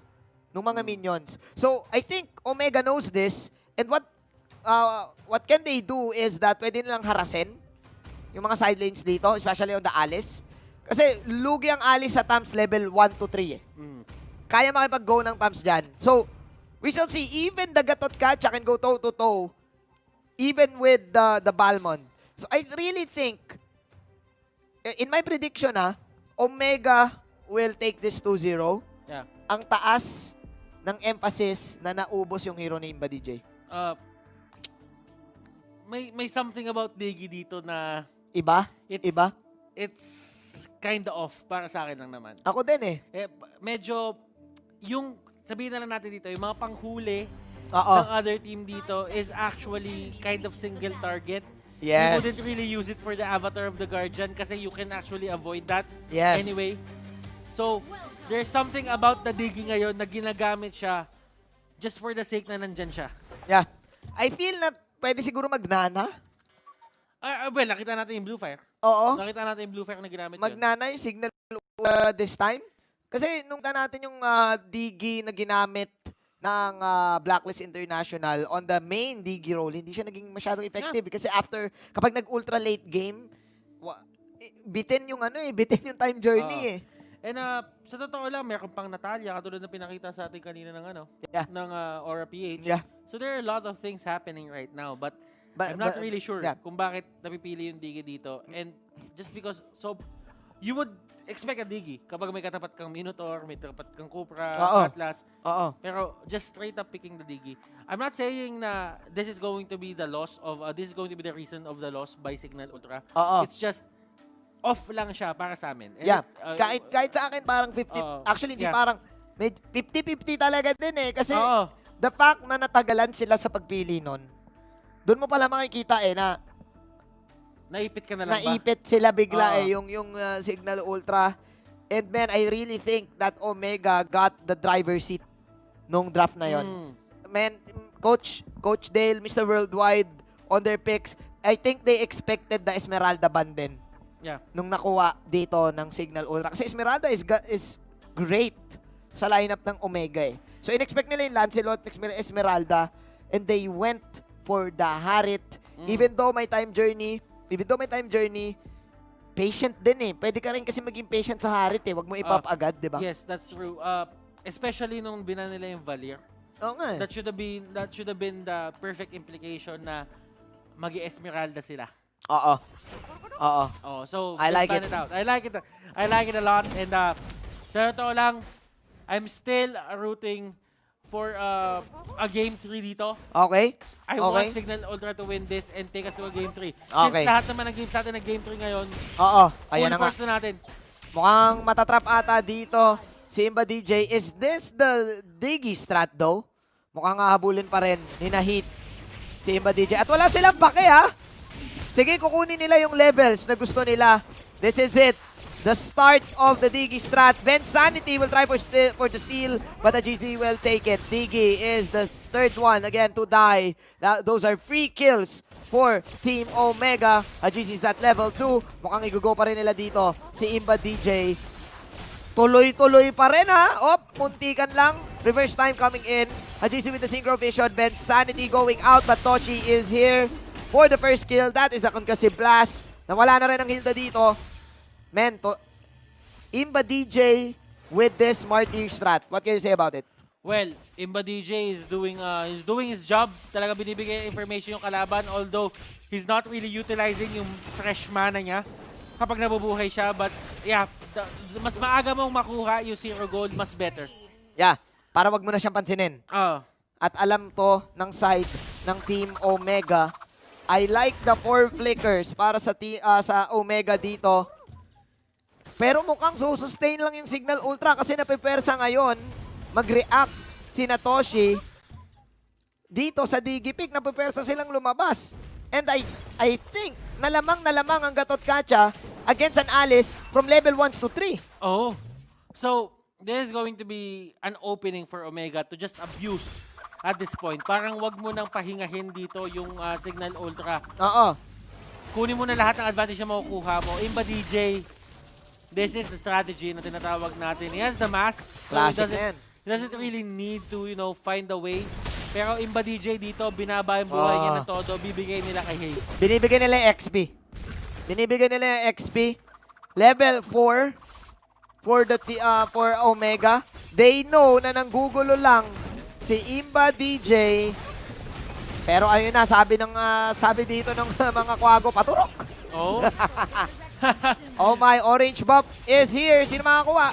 ng mga minions. So, I think Omega knows this, and what can they do is that pwede nilang harasin yung mga side lanes dito, especially on the Alice. Kasi lugi ang Alice sa Tams level 1 to 3 eh. Kaya makipag-go ng Tams dyan. So, we shall see. Even the Gatot Kacha can go toe-to-toe. Even with the Balmond. So, I really think, in my prediction Omega will take this 2-0. Yeah. Ang taas ng emphasis na naubos yung hero ni Imba DJ. May something about Digi dito na Iba? It's kind of off para sa akin lang naman. Ako din eh. Medyo yung sabihin na lang natin dito, yung mga panghuli Oo. ng other team dito is actually kind of single target. Yes. You wouldn't really use it for the Avatar of the Guardian kasi you can actually avoid that Yes. anyway. So, there's something about the Digi ngayon na ginagamit siya just for the sake na nandyan siya. Yeah. I feel na pwede siguro magnana. Well, nakita natin yung Blue Fire. Oo. Nakita natin yung Blue Fire na ginamit yun. Magnana yung Cignal this time. Kasi nung natin yung Digi na ginamit ng Blacklist International on the main Digi role, hindi siya naging masyadong effective. Kasi kapag nag-ultra late game, bitin yung bitin yung time journey eh. And sa totoo lang, meron pang Natalia, katulad na pinakita sa atin kanina ng ng Aura PH. Yeah. So there are a lot of things happening right now, but I'm not really sure kung bakit napipili yung Digi dito. And just because you would expect a Digi kapag may katapat kang Minotaur, may katapat kang Cupra, Oo. Atlas. Oo. Pero just straight up picking the Digi. I'm not saying na this is going to be the loss of, this is going to be the reason of the loss by Cignal Ultra. Oo. It's just off lang siya para sa amin. And Yeah. it's, Kahit sa akin parang 50. Actually, hindi parang 50-50 talaga din eh. Kasi the fact na natagalan sila sa pagpili nun, doon mo pala makikita na naipit ka na lang ba? naipit sila bigla yung Cignal Ultra. And man, I really think that Omega got the driver's seat nung draft na yon. Man, Coach Dale, Mr. Worldwide on their picks, I think they expected the Esmeralda ban din. Yeah. Nung nakuha dito ng Cignal Ultra. Kasi Esmeralda is great sa lineup ng Omega eh. So in-expect nila yung Lancelot, Esmeralda, and they went for the Harit. Even though may time journey, patient din eh. Pwede ka rin kasi maging patient sa Harit eh. Huwag mo ipap agad, di ba? Yes, that's true. Especially nung binan nila yung Valier. Oo nga eh. That should have been the perfect implication na magi-Esmeralda sila. Oo. Oh, so I like plan it. out. I like it a lot. And sa totoo lang, I'm still rooting for a game 3 dito. Okay. I want Cignal Ultra to win this and take us to a game 3. Okay. Since lahat naman ng games natin ng game 3 ngayon, Oo. Ayan na full nga. force na natin. Mukhang matatrap ata dito si Imba DJ. Is this the Diggy strat though? Mukhang hahabulin pa rin ni Nahit si Imba DJ. At wala silang pake ha. Sige, kukunin nila yung levels na gusto nila. This is it. The start of the Diggy strat. Ben Sanity will try for the steal, but the GZ will take it. Diggy is the third one again to die. Those are free kills for Team Omega. GZ is at level 2. Mukhang igugo pa rin nila dito si Imba DJ. Tuloy-tuloy pa rin ha. Muntikan lang. Reverse time coming in. GZ with the synchro vision. Ben Sanity going out, but Tochi is here for the first kill. That is the concussive blast. Nawala na rin ang Hilda dito. Man, Imba DJ with this Martyr strat. What can you say about it? Well, Imba DJ is doing his job. Talaga binibigay information yung kalaban, although he's not really utilizing yung fresh mana niya kapag nabubuhay siya. But yeah, mas maaga mong makuha yung 0 gold, mas better. Yeah, para wag mo na siyang pansinin. At alam to ng side ng Team Omega. I like the 4 flickers para sa Omega dito. Pero mukhang sustain lang yung Cignal Ultra kasi napipersa ngayon. Mag-react si Natoshi. Dito sa Digipick, napipersa silang lumabas. And I think, nalamang ang Gatot Kacha against an Alice from level 1 to 3. oh, so this is going to be an opening for Omega to just abuse at this point. Parang wag mo nang pahingahin dito yung Cignal Ultra. Oo. Kunin mo na lahat ng advantage na makukuha mo. Imba DJ, this is the strategy na tinatawag natin. He has the mask, so he doesn't really need to, find a way. Pero Imba DJ dito, binaba yung buhay niya ng todo, bibigay nila kay Haze. Binibigay nila yung XP. Level 4 for Omega. They know na nanggugulo lang si Imba DJ. Pero ayun na, sabi dito ng mga kwago, paturok. Oh. Oh my, orange buff is here. Sino makakuha?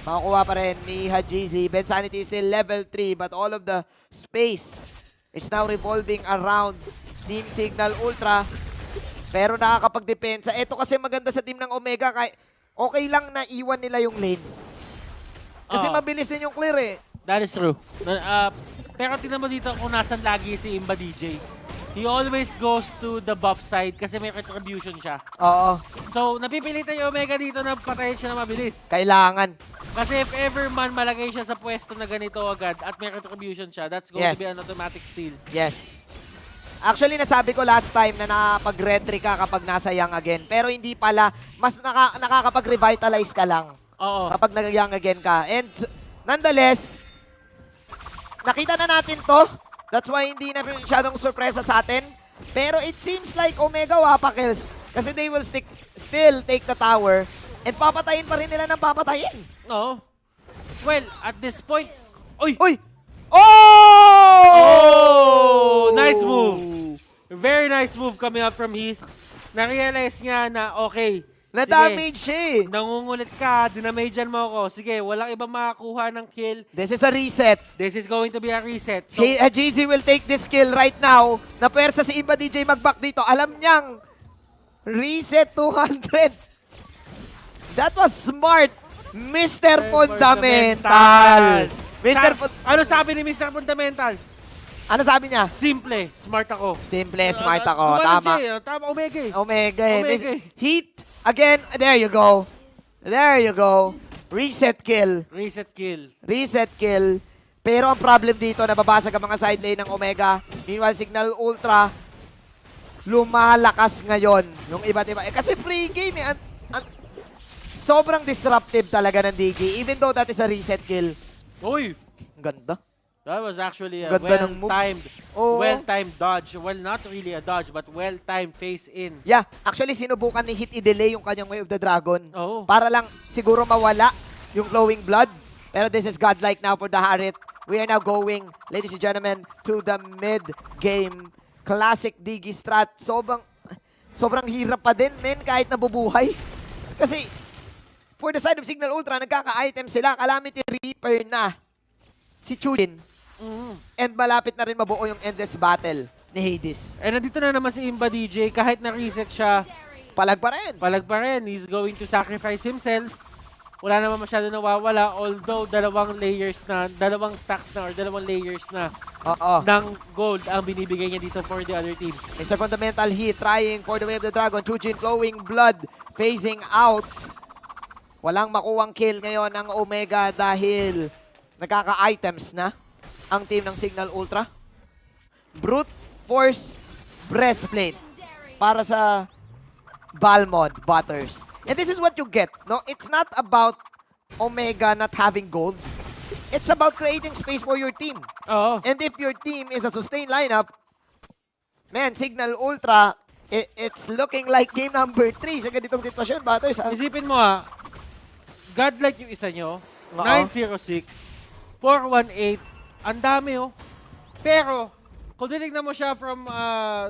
Makakuha pa rin ni Hajizi. Ben Sanity is still level 3, but all of the space is now revolving around Team Cignal Ultra. Pero nakakapagdepensa. Ito kasi maganda sa team ng Omega. Okay lang na iwan nila yung lane. Kasi mabilis din yung clear eh. That is true. Pero tingnan mo dito kung nasan lagi si Imba DJ. He always goes to the buff side kasi may retribution siya. Oo. So, napipilitan yung Omega dito na patayin siya na mabilis. Kailangan. Kasi if ever man malagay siya sa pwesto na ganito agad at may retribution siya, that's going to be an automatic steal. Yes. Actually, nasabi ko last time na nakapag-retry ka kapag nasa Young Again. Pero hindi pala. Mas nakakapag-revitalize ka lang. Oo. Kapag nag-Young Again ka. And nonetheless, nakita na natin to. That's why hindi na masyadong sorpresa sa atin. Pero it seems like Omega wapa kills. Kasi they will still take the tower. And papatayin pa rin nila ng papatayin. Oo. Well, at this point... Uy! Uy! Oh! Oh! Nice move! Very nice move coming up from Heath. Na-realize niya na, okay, Na-damage siya eh. Nangungulit ka, dinamagean mo ako. Sige, walang ibang makakuha ng kill. This is a reset. This is going to be a reset. So, GZ will take this kill right now. Napuwersa si Imba DJ mag-back dito. Alam niyang reset 200. That was smart. Mr. Fundamentals. Ano sabi ni Mr. Fundamentals? Ano sabi niya? Simple, smart ako. Simple, smart ako. Gumanon Tama. siya eh. Tama, Omega eh. Omega. eh. Omega eh. Heat. Again. There you go. There you go. Reset kill. Reset kill. Reset kill. Pero ang problem dito, nababasag ang mga side lane ng Omega. Meanwhile, Cignal Ultra, lumalakas ngayon. Yung iba't iba. Kasi pre-game eh. Sobrang disruptive talaga ng DG. Even though that is a reset kill. Uy! Ang ganda. That was actually a Ganda ng moves. well-timed, Oo. well-timed dodge. Well, not really a dodge, but well-timed face-in. Yeah, actually sinubukan ni Hit i-delay yung kanyang Way of the Dragon. Oo. Para lang siguro mawala yung glowing blood. Pero this is godlike now for the Harit. We are now going, ladies and gentlemen, to the mid-game. Classic Digi strat. Sobrang hirap pa din, men, kahit nabubuhay. Kasi, for the side of Cignal Ultra, nagkaka-item sila. Calamity Reaper na si Chudin. And malapit na rin mabuo yung endless battle ni Hades. And nandito na naman si Imba DJ. Kahit na-reset siya, Palag pa rin. palag pa rin. He's going to sacrifice himself. Wala naman masyado nawawala. Although, dalawang stacks na or dalawang layers na Oo. ng gold ang binibigay niya dito for the other team. Mr. Fundamental Heat trying for the Way of the Dragon. Chujin flowing blood. Phasing out. Walang makuwang kill ngayon ng Omega dahil nagkaka-items na ang team ng Cignal Ultra. Brute Force Breastplate para sa Balmod Butters. And this is what you get, no? It's not about Omega not having gold. It's about creating space for your team. Oo. And if your team is a sustained lineup, man, Cignal Ultra, it's looking like game number 3 sa ganitong sitwasyon, Butters. Isipin mo godlike yung isa nyo, Oo. 906, 418, ang dami Pero, kung tinignan mo siya from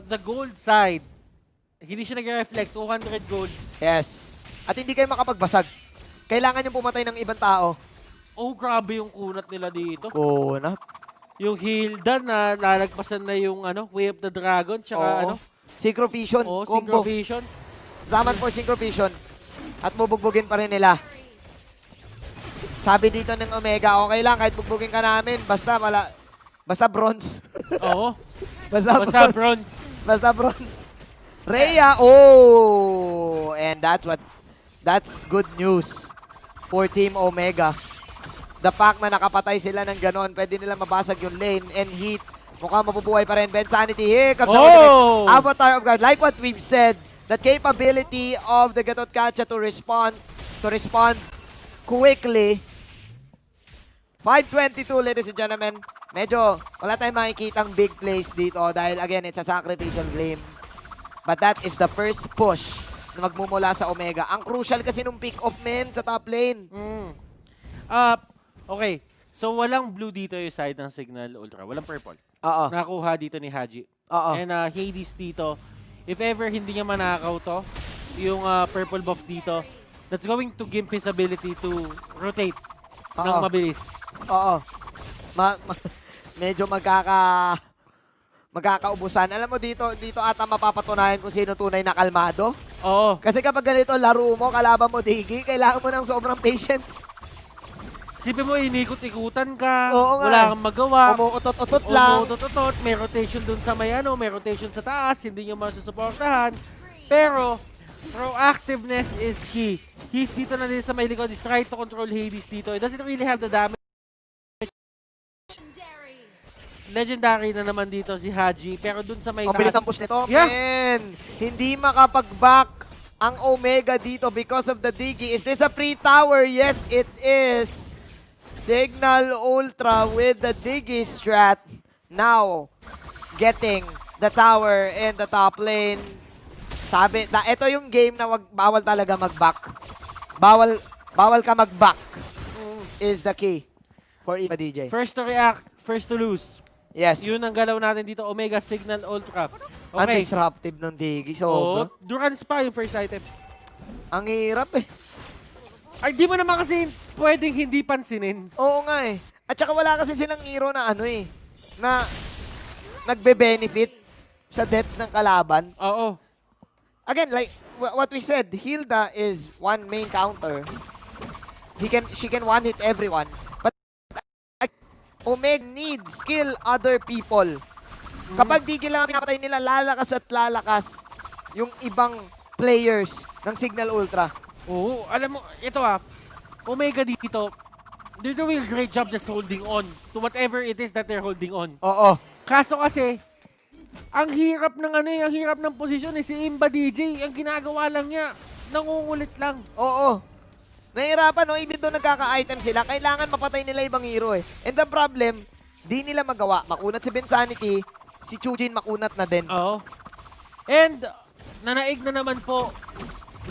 the gold side, hindi siya nag-reflect, 200 gold. Yes. At hindi kayo makapagbasag. Kailangan yung pumatay ng ibang tao. Oh, grabe yung kunat nila dito. Kunat. Yung Hilda na lalagpasan na yung Way of the Dragon, tsaka Synchro Vision. Synchro Combo. Vision. Zaman for Synchro Vision. At bubugbugin pa rin nila. Sabi dito ng Omega, okay lang kahit bugbugin ka namin, basta bronze. Oo. Basta bronze. bronze. Basta bronze. Rhea, and that's good news for Team Omega. The fact na nakapatay sila ng ganon, pwede nila mabasag yung lane and Heat. Mukhang mabubuhay pa rin. Ben Sanity, here comes the Avatar of God. Like what we've said, the capability of the Gatot Kacha to respond quickly. 5:22, ladies and gentlemen. Medyo wala tayong makikitang big plays dito dahil again, it's a sacrificial game. But that is the first push na magmumula sa Omega. Ang crucial kasi nung pick-off, men, sa top lane. Okay. So, walang blue dito yung side ng Cignal Ultra. Walang purple. Oo. Nakuha dito ni Haji. Oo. And Hades dito, if ever hindi niya manakaw to, yung purple buff dito, that's going to give his ability to rotate ng mabilis. Oo. Medyo magkakaubusan. Alam mo dito ata mapapatunayan kung sino tunay na kalmado. Oo. Kasi kapag ganito laro mo, kalaban mo Digi, kailangan mo ng sobrang patience. Sipin mo, inikot-ikutan ka, Oo nga. wala kang magawa. Umuutot-utot lang. Umuutot-utot, may rotation dun sa may may rotation sa taas, hindi nyo masusuportahan. Pero, proactiveness is key. Heat dito na din sa may likod is try to control Hades dito. It doesn't really have the damage. Legendary na naman dito si Haji, pero dun sa may Ang bilis ang push nito. Yeah. Man, hindi makapag-back ang Omega dito because of the Digi. Is this a free tower? Yes, it is. Cignal Ultra with the Digi strat. Now, getting the tower in the top lane. Sabi, ito yung game na bawal talaga mag-back. Bawal ka mag-back is the key for Iba DJ. First to react, first to lose. Yes. Yun ang galaw natin dito, Omega Cignal Ultra. Ang Okay. disruptive ng Digi. Oh, So, Durance pa yung first item. Ang hirap eh. Ay, di mo naman kasi pwedeng hindi pansinin. Oo nga eh. At saka wala kasi silang hero na ano eh, na nagbe-benefit sa deaths ng kalaban. Oo. Again, like what we said, Hilda is one main counter. She can one hit everyone. But Omeg needs skill other people. Kapag di lang pinapatay nila, lalakas at lalakas yung ibang players ng Cignal Ultra. Oo, alam mo, ito Omega dito, they're doing a great job just holding on to whatever it is that they're holding on. Oo. Kaso kasi, ang hirap ng ang hirap ng posisyon si Imba DJ, ang ginagawa lang niya, nangungulit lang. Oo. Nahirapan, no? Even though nagkaka-item sila, kailangan mapatay nila ibang hero eh. And the problem, di nila magawa. Makunat si Bensanity, si Chujin makunat na din. Oo. And, nanaig na naman po.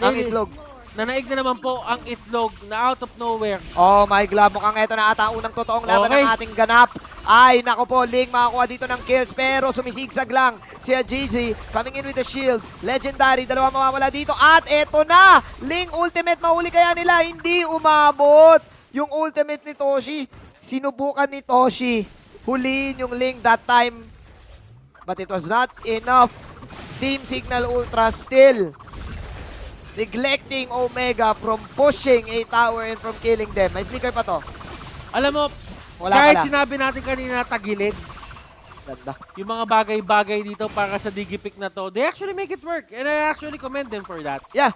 Ang itlog. Nanaig na naman po ang itlog na out of nowhere. Oh my God, mukhang ito na ata unang totoong laban ng ating ganap. Ay, nako po, Ling makakuha dito ng kills pero sumisigsag lang si GG coming in with the shield. Legendary, dalawa mawawala dito at eto na! Ling ultimate, mahuli kaya nila? Hindi umabot yung ultimate ni Toshi. Sinubukan ni Toshi. Huliin yung Ling that time. But it was not enough. Team Cignal Ultra still neglecting Omega from pushing a tower and from killing them. May flicker pa to. Alam mo, Wala kahit pala. sinabi natin kanina tagilid, Ganda. yung mga bagay-bagay dito para sa digipick na to, they actually make it work. And I actually commend them for that. Yeah.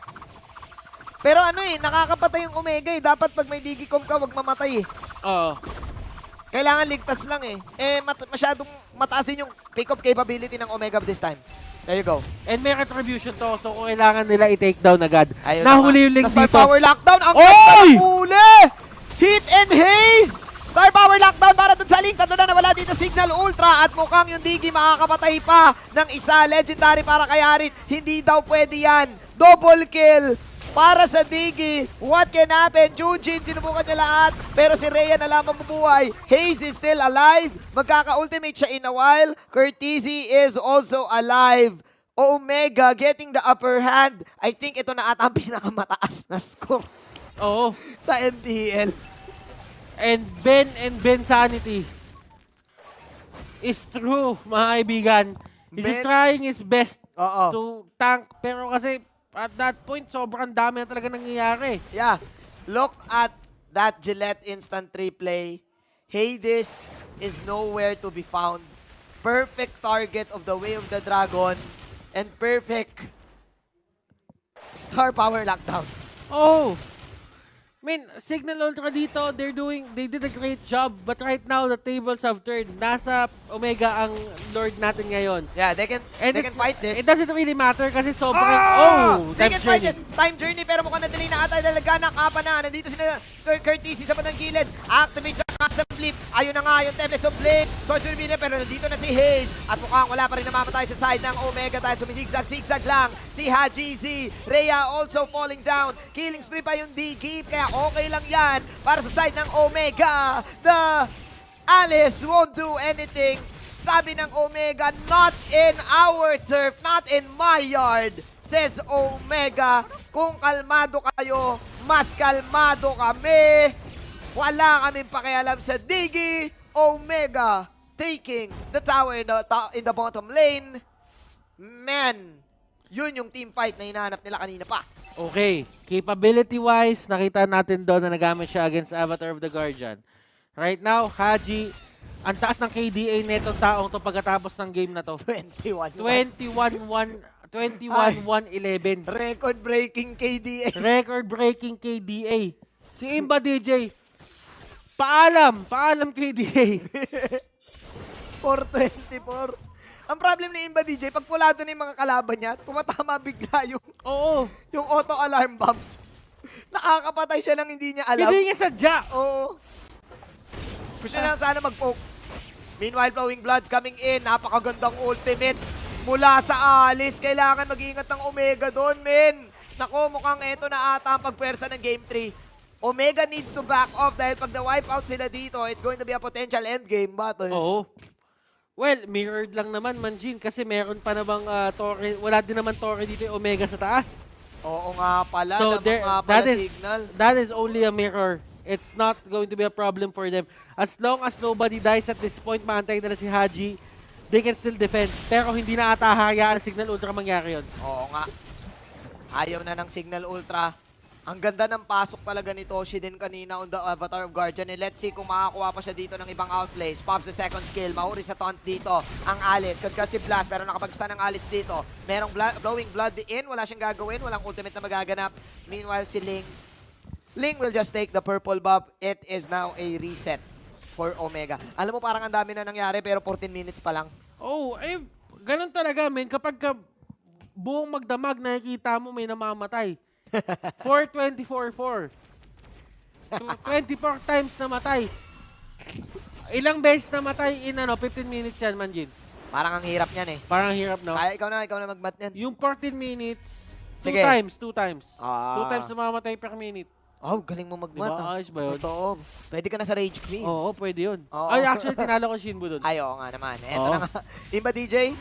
Pero ano eh, nakakapatay yung Omega eh. Dapat pag may digicom ka, wag mamatay eh. Oo. Kailangan ligtas lang eh. Eh, masyadong mataas din yung pick-up capability ng Omega this time. There you go. And may retribution to, so kung kailangan nila i-take down agad. Ayun Nahuli yung link Star dito. Power Lockdown. Ang Oy! ganda ng huli! Hit and haze! Star Power Lockdown para dun sa link. Tatlo na nawala dito Cignal Ultra at mukhang yung Digi makakapatay pa ng isa. Legendary para kay Harit. Hindi daw pwede yan. Double kill para sa Digi. What can happen? Jujin, sinubukan niya lahat. Pero si Rhea na lang mabubuhay. Haze is still alive. Magkaka-ultimate siya in a while. Curtizy is also alive. Omega getting the upper hand. I think ito na ata ang pinakamataas na score Oo. sa MPL. And Ben Sanity is true, mga kaibigan. He's just trying his best Oo. to tank. Pero kasi at that point, sobrang dami na talaga nangyayari. Yeah. Look at that Gillette instant replay. Hades is nowhere to be found. Perfect target of the Way of the Dragon. And perfect Star Power Lockdown. Oh! I mean, Cignal Ultra dito, they did a great job. But right now, the tables have turned. Nasa Omega ang Lord natin ngayon. Yeah, they can fight this. It doesn't really matter kasi sobrang, They time can fight journey. this. Time journey pero mukhang na-delay na ata dahil nagkakapa na. Nandito sila Curtizy sa bandang gilid. Activate siya sa flip. Ayun na nga yung Tempest of Blade. Sorcery Minion pero nandito na si Haze. At mukhang wala pa rin namamatay sa side ng Omega dahil sumisigsag-sigsag lang. Si Haji Z. Rhea also falling down. Killing spree pa yung D-Keep kaya okay lang yan para sa side ng Omega. The Alice won't do anything. Sabi ng Omega, not in our turf, not in my yard. Says Omega, kung kalmado kayo, mas kalmado kami. Wala kaming pakialam sa Digi. Omega taking the tower in the bottom lane. Man, yun yung team fight na hinahanap nila kanina pa. Okay, capability-wise, nakita natin doon na nagamit siya against Avatar of the Guardian. Right now, Haji, ang taas ng KDA netong taong to pagkatapos ng game na to. 21-1. 21-1-11. Record-breaking KDA. Record-breaking KDA. Si Imba DJ, paalam KDA. 424. Ang problem ni Imba DJ, pag pulado na yung mga kalaban niya, tumatama bigla Oo. yung auto-alarm bombs. Nakakapatay siya nang hindi niya alam. Hindi niya sadya. Oo. Gusto na lang sana mag-poke. Meanwhile, Flowing Bloods coming in. Napakagandang ultimate mula sa Alice. Kailangan mag-iingat ng Omega doon, men. Nako, mukhang eto na ata ang pagpwersa ng Game 3. Omega needs to back off dahil pag na-wipe out sila dito, it's going to be a potential endgame battles. Oo. Well, mirrored lang naman, Manjin, kasi meron pa namang torre. Wala din naman torre dito yung Omega sa taas. Oo nga pala, So lamang nga pala Cignal. that is only a mirror. It's not going to be a problem for them. As long as nobody dies at this point, maantay na si Haji, they can still defend. Pero hindi na ata hayaan ng Cignal Ultra mangyari yun. Oo nga. Ayaw na ng Cignal Ultra. Ang ganda ng pasok talaga ni Toshi din kanina on the Avatar of Guardian. And let's see kung makakuha pa siya dito ng ibang outplays. Pops the second skill. Mahuri sa taunt dito. Ang Alice. Concussive Blast. Pero nakapag-stun ng Alice dito. Merong blowing blood in. Wala siyang gagawin. Walang ultimate na magaganap. Meanwhile, si Ling will just take the purple buff. It is now a reset for Omega. Alam mo, parang ang dami na nangyari pero 14 minutes pa lang. Oh, eh, ganun talaga, men. Kapag buong magdamag, nakikita mo may namamatay. 4-24-4. 24 times namatay. Ilang beses namatay in 15 minutes yan, Manjin. Parang ang hirap niyan eh. Parang hirap, no? Kaya ikaw na mag-mat niyan. Yung 14 minutes, Sige. 2 times. Ah. 2 times namamatay per minute. Oh, galing mo mag-mat. Diba? Ayos ba yun? Totoo. Pwede ka na sa Rage Quiz. Oo, pwede yun. Oo. Ay, actually, tinalo ko Shinbu dun. Ay, oo nga naman. Eto Oo. na nga. Imba DJ?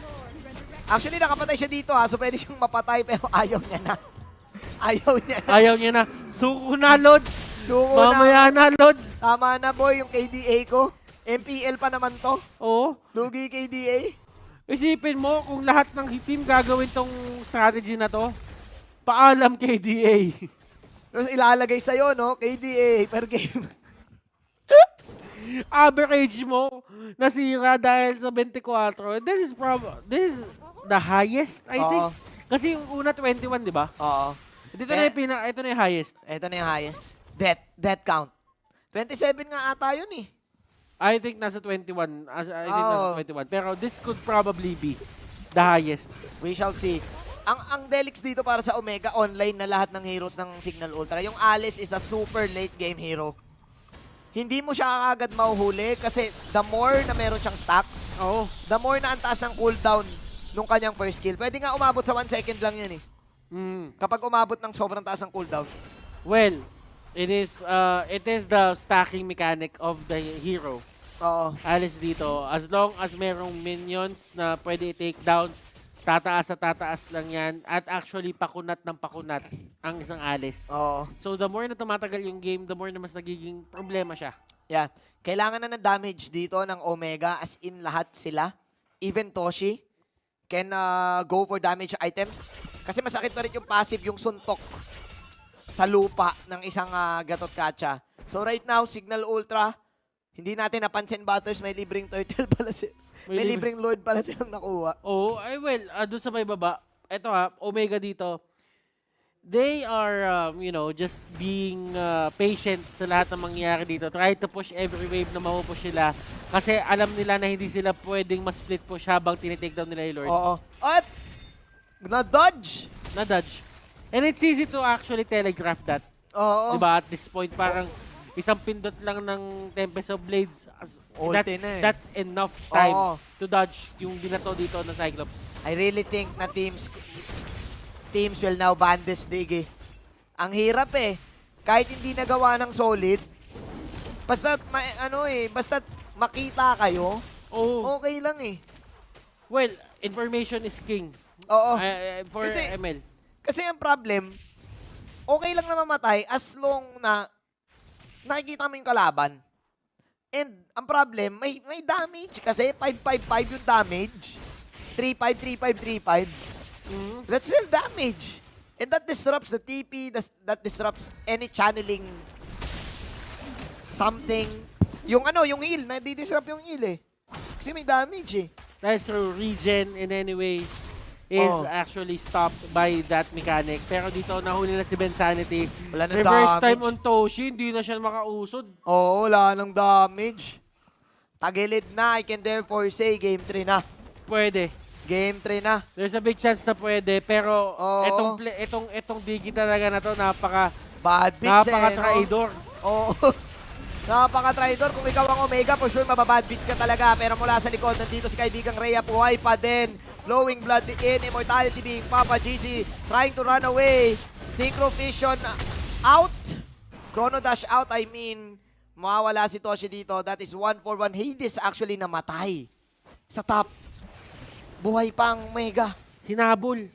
Actually, nakapatay siya dito ha. So, pwede siyang mapatay pero ayaw niya na. Ayaw niya na. Ayaw niya na. Suko na, Lods. Suko Mamaya na, Lods. Tama na, boy. Yung KDA ko. MPL pa naman to. Oo. Lugi KDA. Isipin mo kung lahat ng team gagawin tong strategy na to. Paalam KDA. Tapos ilalagay sa'yo, no? KDA per game. Average mo nasira dahil sa 24. This is the highest, I think. Oo. Kasi yung una 21, di ba? Oo. Ito na yung highest. Ito na yung highest. Death count. 27 nga ata yun eh. I think nasa 21. I think Oo. nasa 21. Pero this could probably be the highest. We shall see. Ang Delix dito para sa Omega, online na lahat ng heroes ng Cignal Ultra. Yung Alice is a super late game hero. Hindi mo siya agad mahuhuli kasi the more na meron siyang stacks, Oo. the more na ang taas ng cooldown nung kanyang first kill. Pwede nga umabot sa 1 second lang yan eh. Kapag umabot ng sobrang taas ng cooldown. Well, it is the stacking mechanic of the hero. Oo. Alice dito, as long as merong minions na pwede i-take down, tataas lang yan. At actually, pakunat ng pakunat ang isang Alice. Oo. So, the more na tumatagal yung game, the more na mas nagiging problema siya. Yeah. Kailangan na ng damage dito ng Omega as in lahat sila. Even Toshi can go for damage items. Kasi masakit pa rin yung passive, yung suntok sa lupa ng isang Gatot Kacha. So right now, Cignal Ultra, hindi natin napansin Butters, may libreng turtle pala sila. May libreng Lord pala silang nakuha. Oh, ay well, doon sa may baba, eto Omega dito, they are, just being patient sa lahat ng mangyayari dito. Try to push every wave na mapupush sila. Kasi alam nila na hindi sila pwedeng ma-split push habang tinitake down nila yung Lord. Oo. At na-dodge. Na-dodge. And it's easy to actually telegraph that. Oo. Diba? At this point, parang isang pindot lang ng Tempest of Blades. Ulti na eh. That's enough time Oo. to dodge yung binato dito ng Cyclops. I really think na teams will now ban this league eh. Ang hirap eh. Kahit hindi nagawa ng solid, basta basta makita kayo, Oh, okay lang eh. well, information is king. Oo. For ML. Kasi ang problem, okay lang na mamatay as long na nakikita mo yung kalaban. And ang problem, may damage kasi 5-5-5 yung damage. 3-5, 3-5, 3-5. That's still damage. And that disrupts the TP, that disrupts any channeling something. Yung heal, na-disrupt yung heal eh. Kasi may damage eh. That's true. Regen in any way is actually stopped by that mechanic. Pero dito, nahuli na si Ben Sanity. Wala na Reverse damage. time on Toshi, hindi na siya makausod. Oo, wala nang damage. Tagilid na, I can therefore say game 3 na. Pwede. Game 3 na. There's a big chance na pwede, pero Oo. etong Biggie talaga na to, Bad beats napaka-traidor. Oo. Napaka-traidor. Kung ikaw ang Omega, for sure mababad beats ka talaga. Pero mula sa likod, nandito si kaibigang Rhea, buhay pa din. Flowing blood in, immortality being Papa GC, trying to run away. Synchro Vision out. Chrono Dash out, I mean, mawawala si Toshi dito. That is 1-for-1. Hades actually namatay sa top. Buhay pang Omega. Hinabol.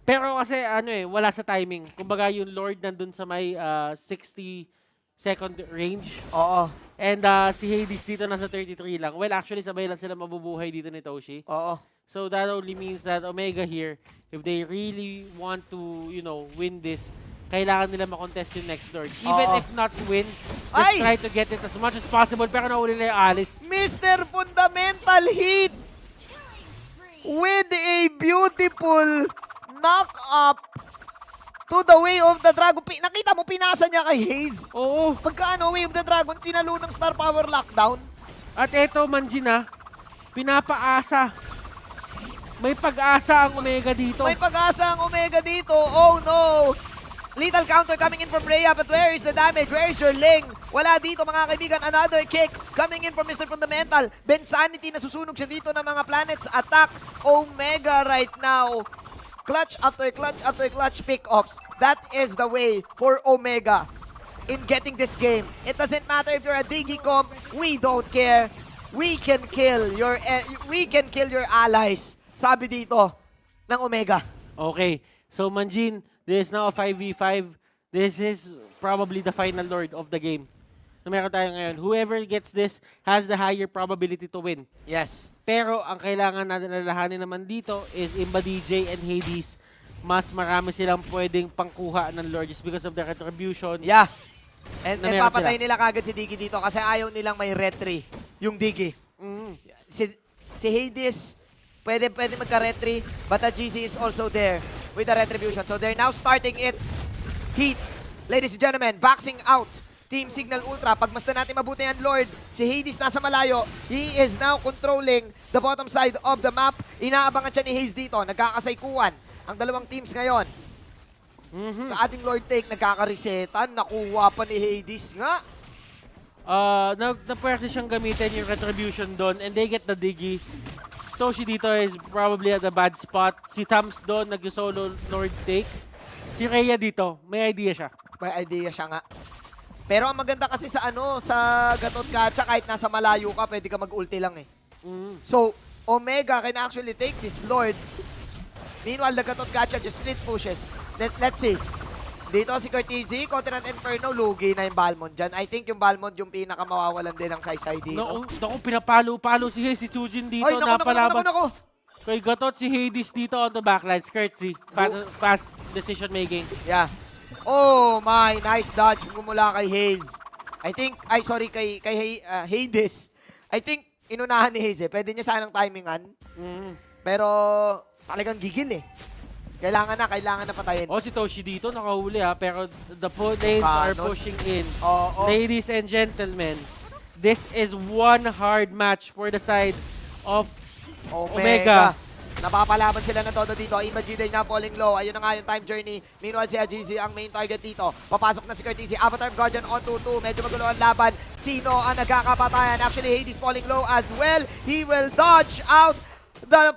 Pero kasi ano wala sa timing. Kumbaga yung Lord nandun sa may 60-second range. Oo. And si Hades dito nasa 33 lang. Well, actually sabay lang sila mabubuhay dito ni Toshi. Oo. So that only means that Omega here, if they really want to, win this, kailangan nila makontest yung next Lord. Even if not to win, just Ay! try to get it as much as possible. Pero nauli na yung Alice. Mr. Fundamental hit with a beautiful knock-up to the Way of the Dragon. Nakita mo, pinasa niya kay Haze. Oo. Pagka Way of the Dragon, sinalo ng Star Power Lockdown. At eto, Manjin pinapaasa. May pag-asa ang Omega dito. May pag-asa ang Omega dito. Oh no! Lethal counter coming in from Rhea, but where is the damage? Where is your Ling? Wala dito mga kaibigan. Another kick coming in from Mr. Fundamental. Bensanity, nasusunog siya dito ng mga planets. Attack Omega right now. Clutch after clutch after clutch pick-offs. That is the way for Omega in getting this game. It doesn't matter if you're a Digi comp. We don't care. We can kill your allies. Sabi dito ng Omega. Okay. So, Manjin, this is now a 5v5. This is probably the final Lord of the game na meron tayo ngayon. Whoever gets this has the higher probability to win. Yes. Pero ang kailangan natin alalahanin naman dito is Imba DJ and Hades. Mas marami silang pwedeng pangkuha ng Lord just because of the retribution. Yeah. And Na meron papatay sila. nila kagad si Digi dito kasi ayaw nilang may retry yung Digi. Si Hades, pwede magka-retry, but GC is also there with the retribution. So they're now starting it. Heat, ladies and gentlemen, boxing out. Team Cignal Ultra, pagmasdan natin mabuti ang Lord. Si Hades nasa malayo. He is now controlling the bottom side of the map. Inaabangan siya ni Hades dito. Nagkakasaikuan ang dalawang teams ngayon. Sa ating Lord take, nagkakaresetan. Nakuha pa ni Hades nga. Napwersa siyang gamitin yung retribution doon and they get the Diggy. Toshi dito is probably at a bad spot. Si Thams doon nag-solo Lord take. Si Rhea dito, may idea siya. May idea siya nga. Pero ang maganda kasi sa Gatot Gacha, kahit nasa malayo ka, pwede ka mag-ulti lang eh. So, Omega can actually take this Lord. Meanwhile, the Gatot Gacha just split pushes. Let's see. Dito si Cortese, Continent Inferno, lugi na yung Balmond dyan. I think yung Balmond yung pinakamawawalan din ng Saysay dito. Naku, pinapalo-palo si Sujin dito. Ay, naku. Kay Gatot, si Hades dito on the backlines. Courtesy, fast decision making. Yeah. Oh my, nice dodge mula kay Haze. Kay Hades. I think inunahan ni Haze eh. Pwede niya sanang timingan. Pero talagang gigil eh. Kailangan na patayin. Si Toshi dito nakahuli pero the lanes are pushing in. Ladies and gentlemen, this is one hard match for the side of Omega. Napapalaban sila ng todo dito. Imagine na falling low. Ayun na nga yung time journey. Meanwhile, si Ajizi ang main target dito. Papasok na si Cortese. Avatar Guardian on 2-2. Medyo magulo ang laban. Sino ang nagkakapatayan? Actually, Hades falling low as well. He will dodge out the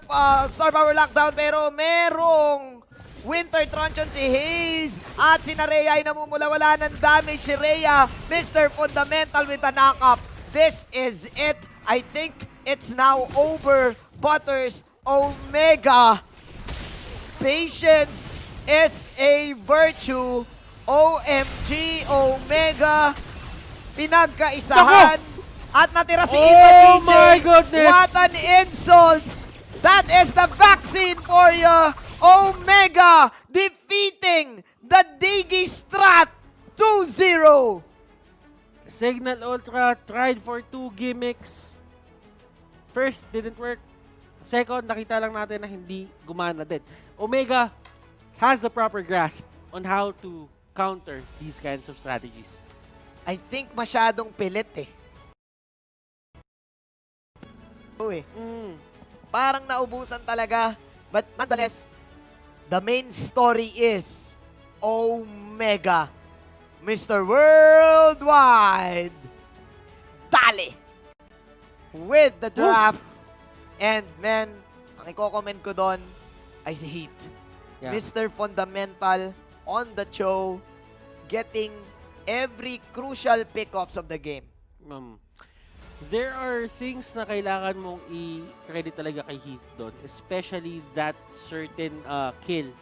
Star Power Lockdown. Pero merong Winter Truncheon si Haze. At si Rhea ay namumula-wala ng damage. Si Rhea, Mr. Fundamental with a knock-up. This is it. I think it's now over. Butters Omega. Patience is a virtue. OMG Omega. Pinagkaisahan. At natira si Ipa DJ. Oh my goodness! What an insult! That is the vaccine for you. Omega defeating the Digi Strat 2-0. Cignal Ultra tried for 2 gimmicks. First, didn't work. Second, nakita lang natin na hindi gumana din. Omega has the proper grasp on how to counter these kinds of strategies. I think masyadong pilit eh. Parang naubusan talaga. But nonetheless, the main story is Omega. Mr. Worldwide. Dali. With the draft. And man, ang i-comment ko doon ay si Heat. Yeah. Mr. Fundamental on the show, getting every crucial pickups of the game. There are things na kailangan mong i-credit talaga kay Heath doon, especially that certain kill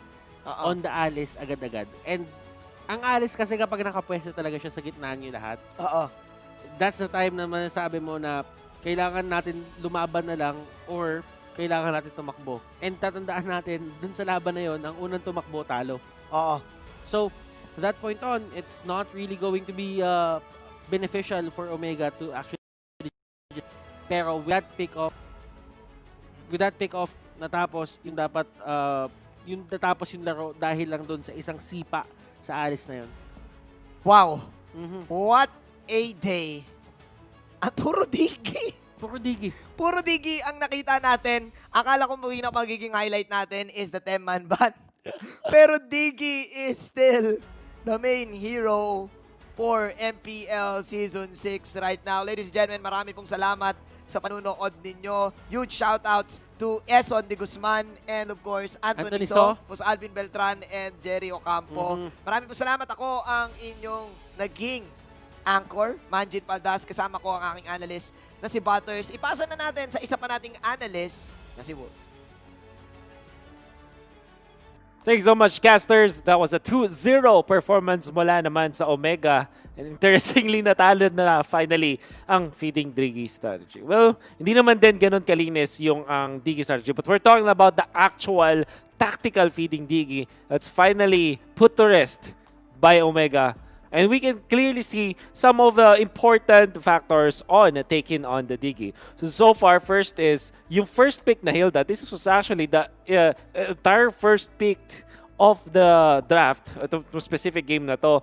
Oo. on the Alice agad-agad. And ang Alice kasi kapag nakapwesto talaga siya sa gitna niyo lahat, Oo. that's the time na masasabi mo na kailangan natin lumaban na lang or kailangan natin tumakbo. And tatandaan natin, dun sa laban na yon, ang unang tumakbo, talo. Oo. So, from that point on, it's not really going to be beneficial for Omega to actually. Pero with that pick off, natapos yung dapat yung natapos yung laro dahil lang doon sa isang sipa sa Alice na yun. Wow. Mhm. What a day. At puro digi. Puro digi. Puro digi ang nakita natin. Akala ko magiging highlight natin is the 10-man ban. Pero digi is still the main hero for MPL Season 6 right now. Ladies and gentlemen, marami pong salamat sa panunood ninyo. Huge shoutouts to Eson de Guzman and of course Anthony Anthony So, So. Pus Alvin Beltran and Jerry Ocampo. Mhm. Maraming po salamat. Ako ang inyong naging anchor, Manjin Paldas. Kasama ko ang aking analyst na si Butters. Ipasa na natin sa isa pa nating analyst na si Wood. Thanks so much, casters. That was a 2-0 performance mula naman sa Omega. And interestingly, natalo na finally ang feeding Digi strategy. Well, hindi naman din ganun kalinis yung ang Digi strategy. But we're talking about the actual tactical feeding Digi that's finally put to rest by Omega. And we can clearly see some of the important factors on taking on the Digi. So far, first is yung first pick na Hilda. This was actually the entire first pick of the draft, itong specific game na to.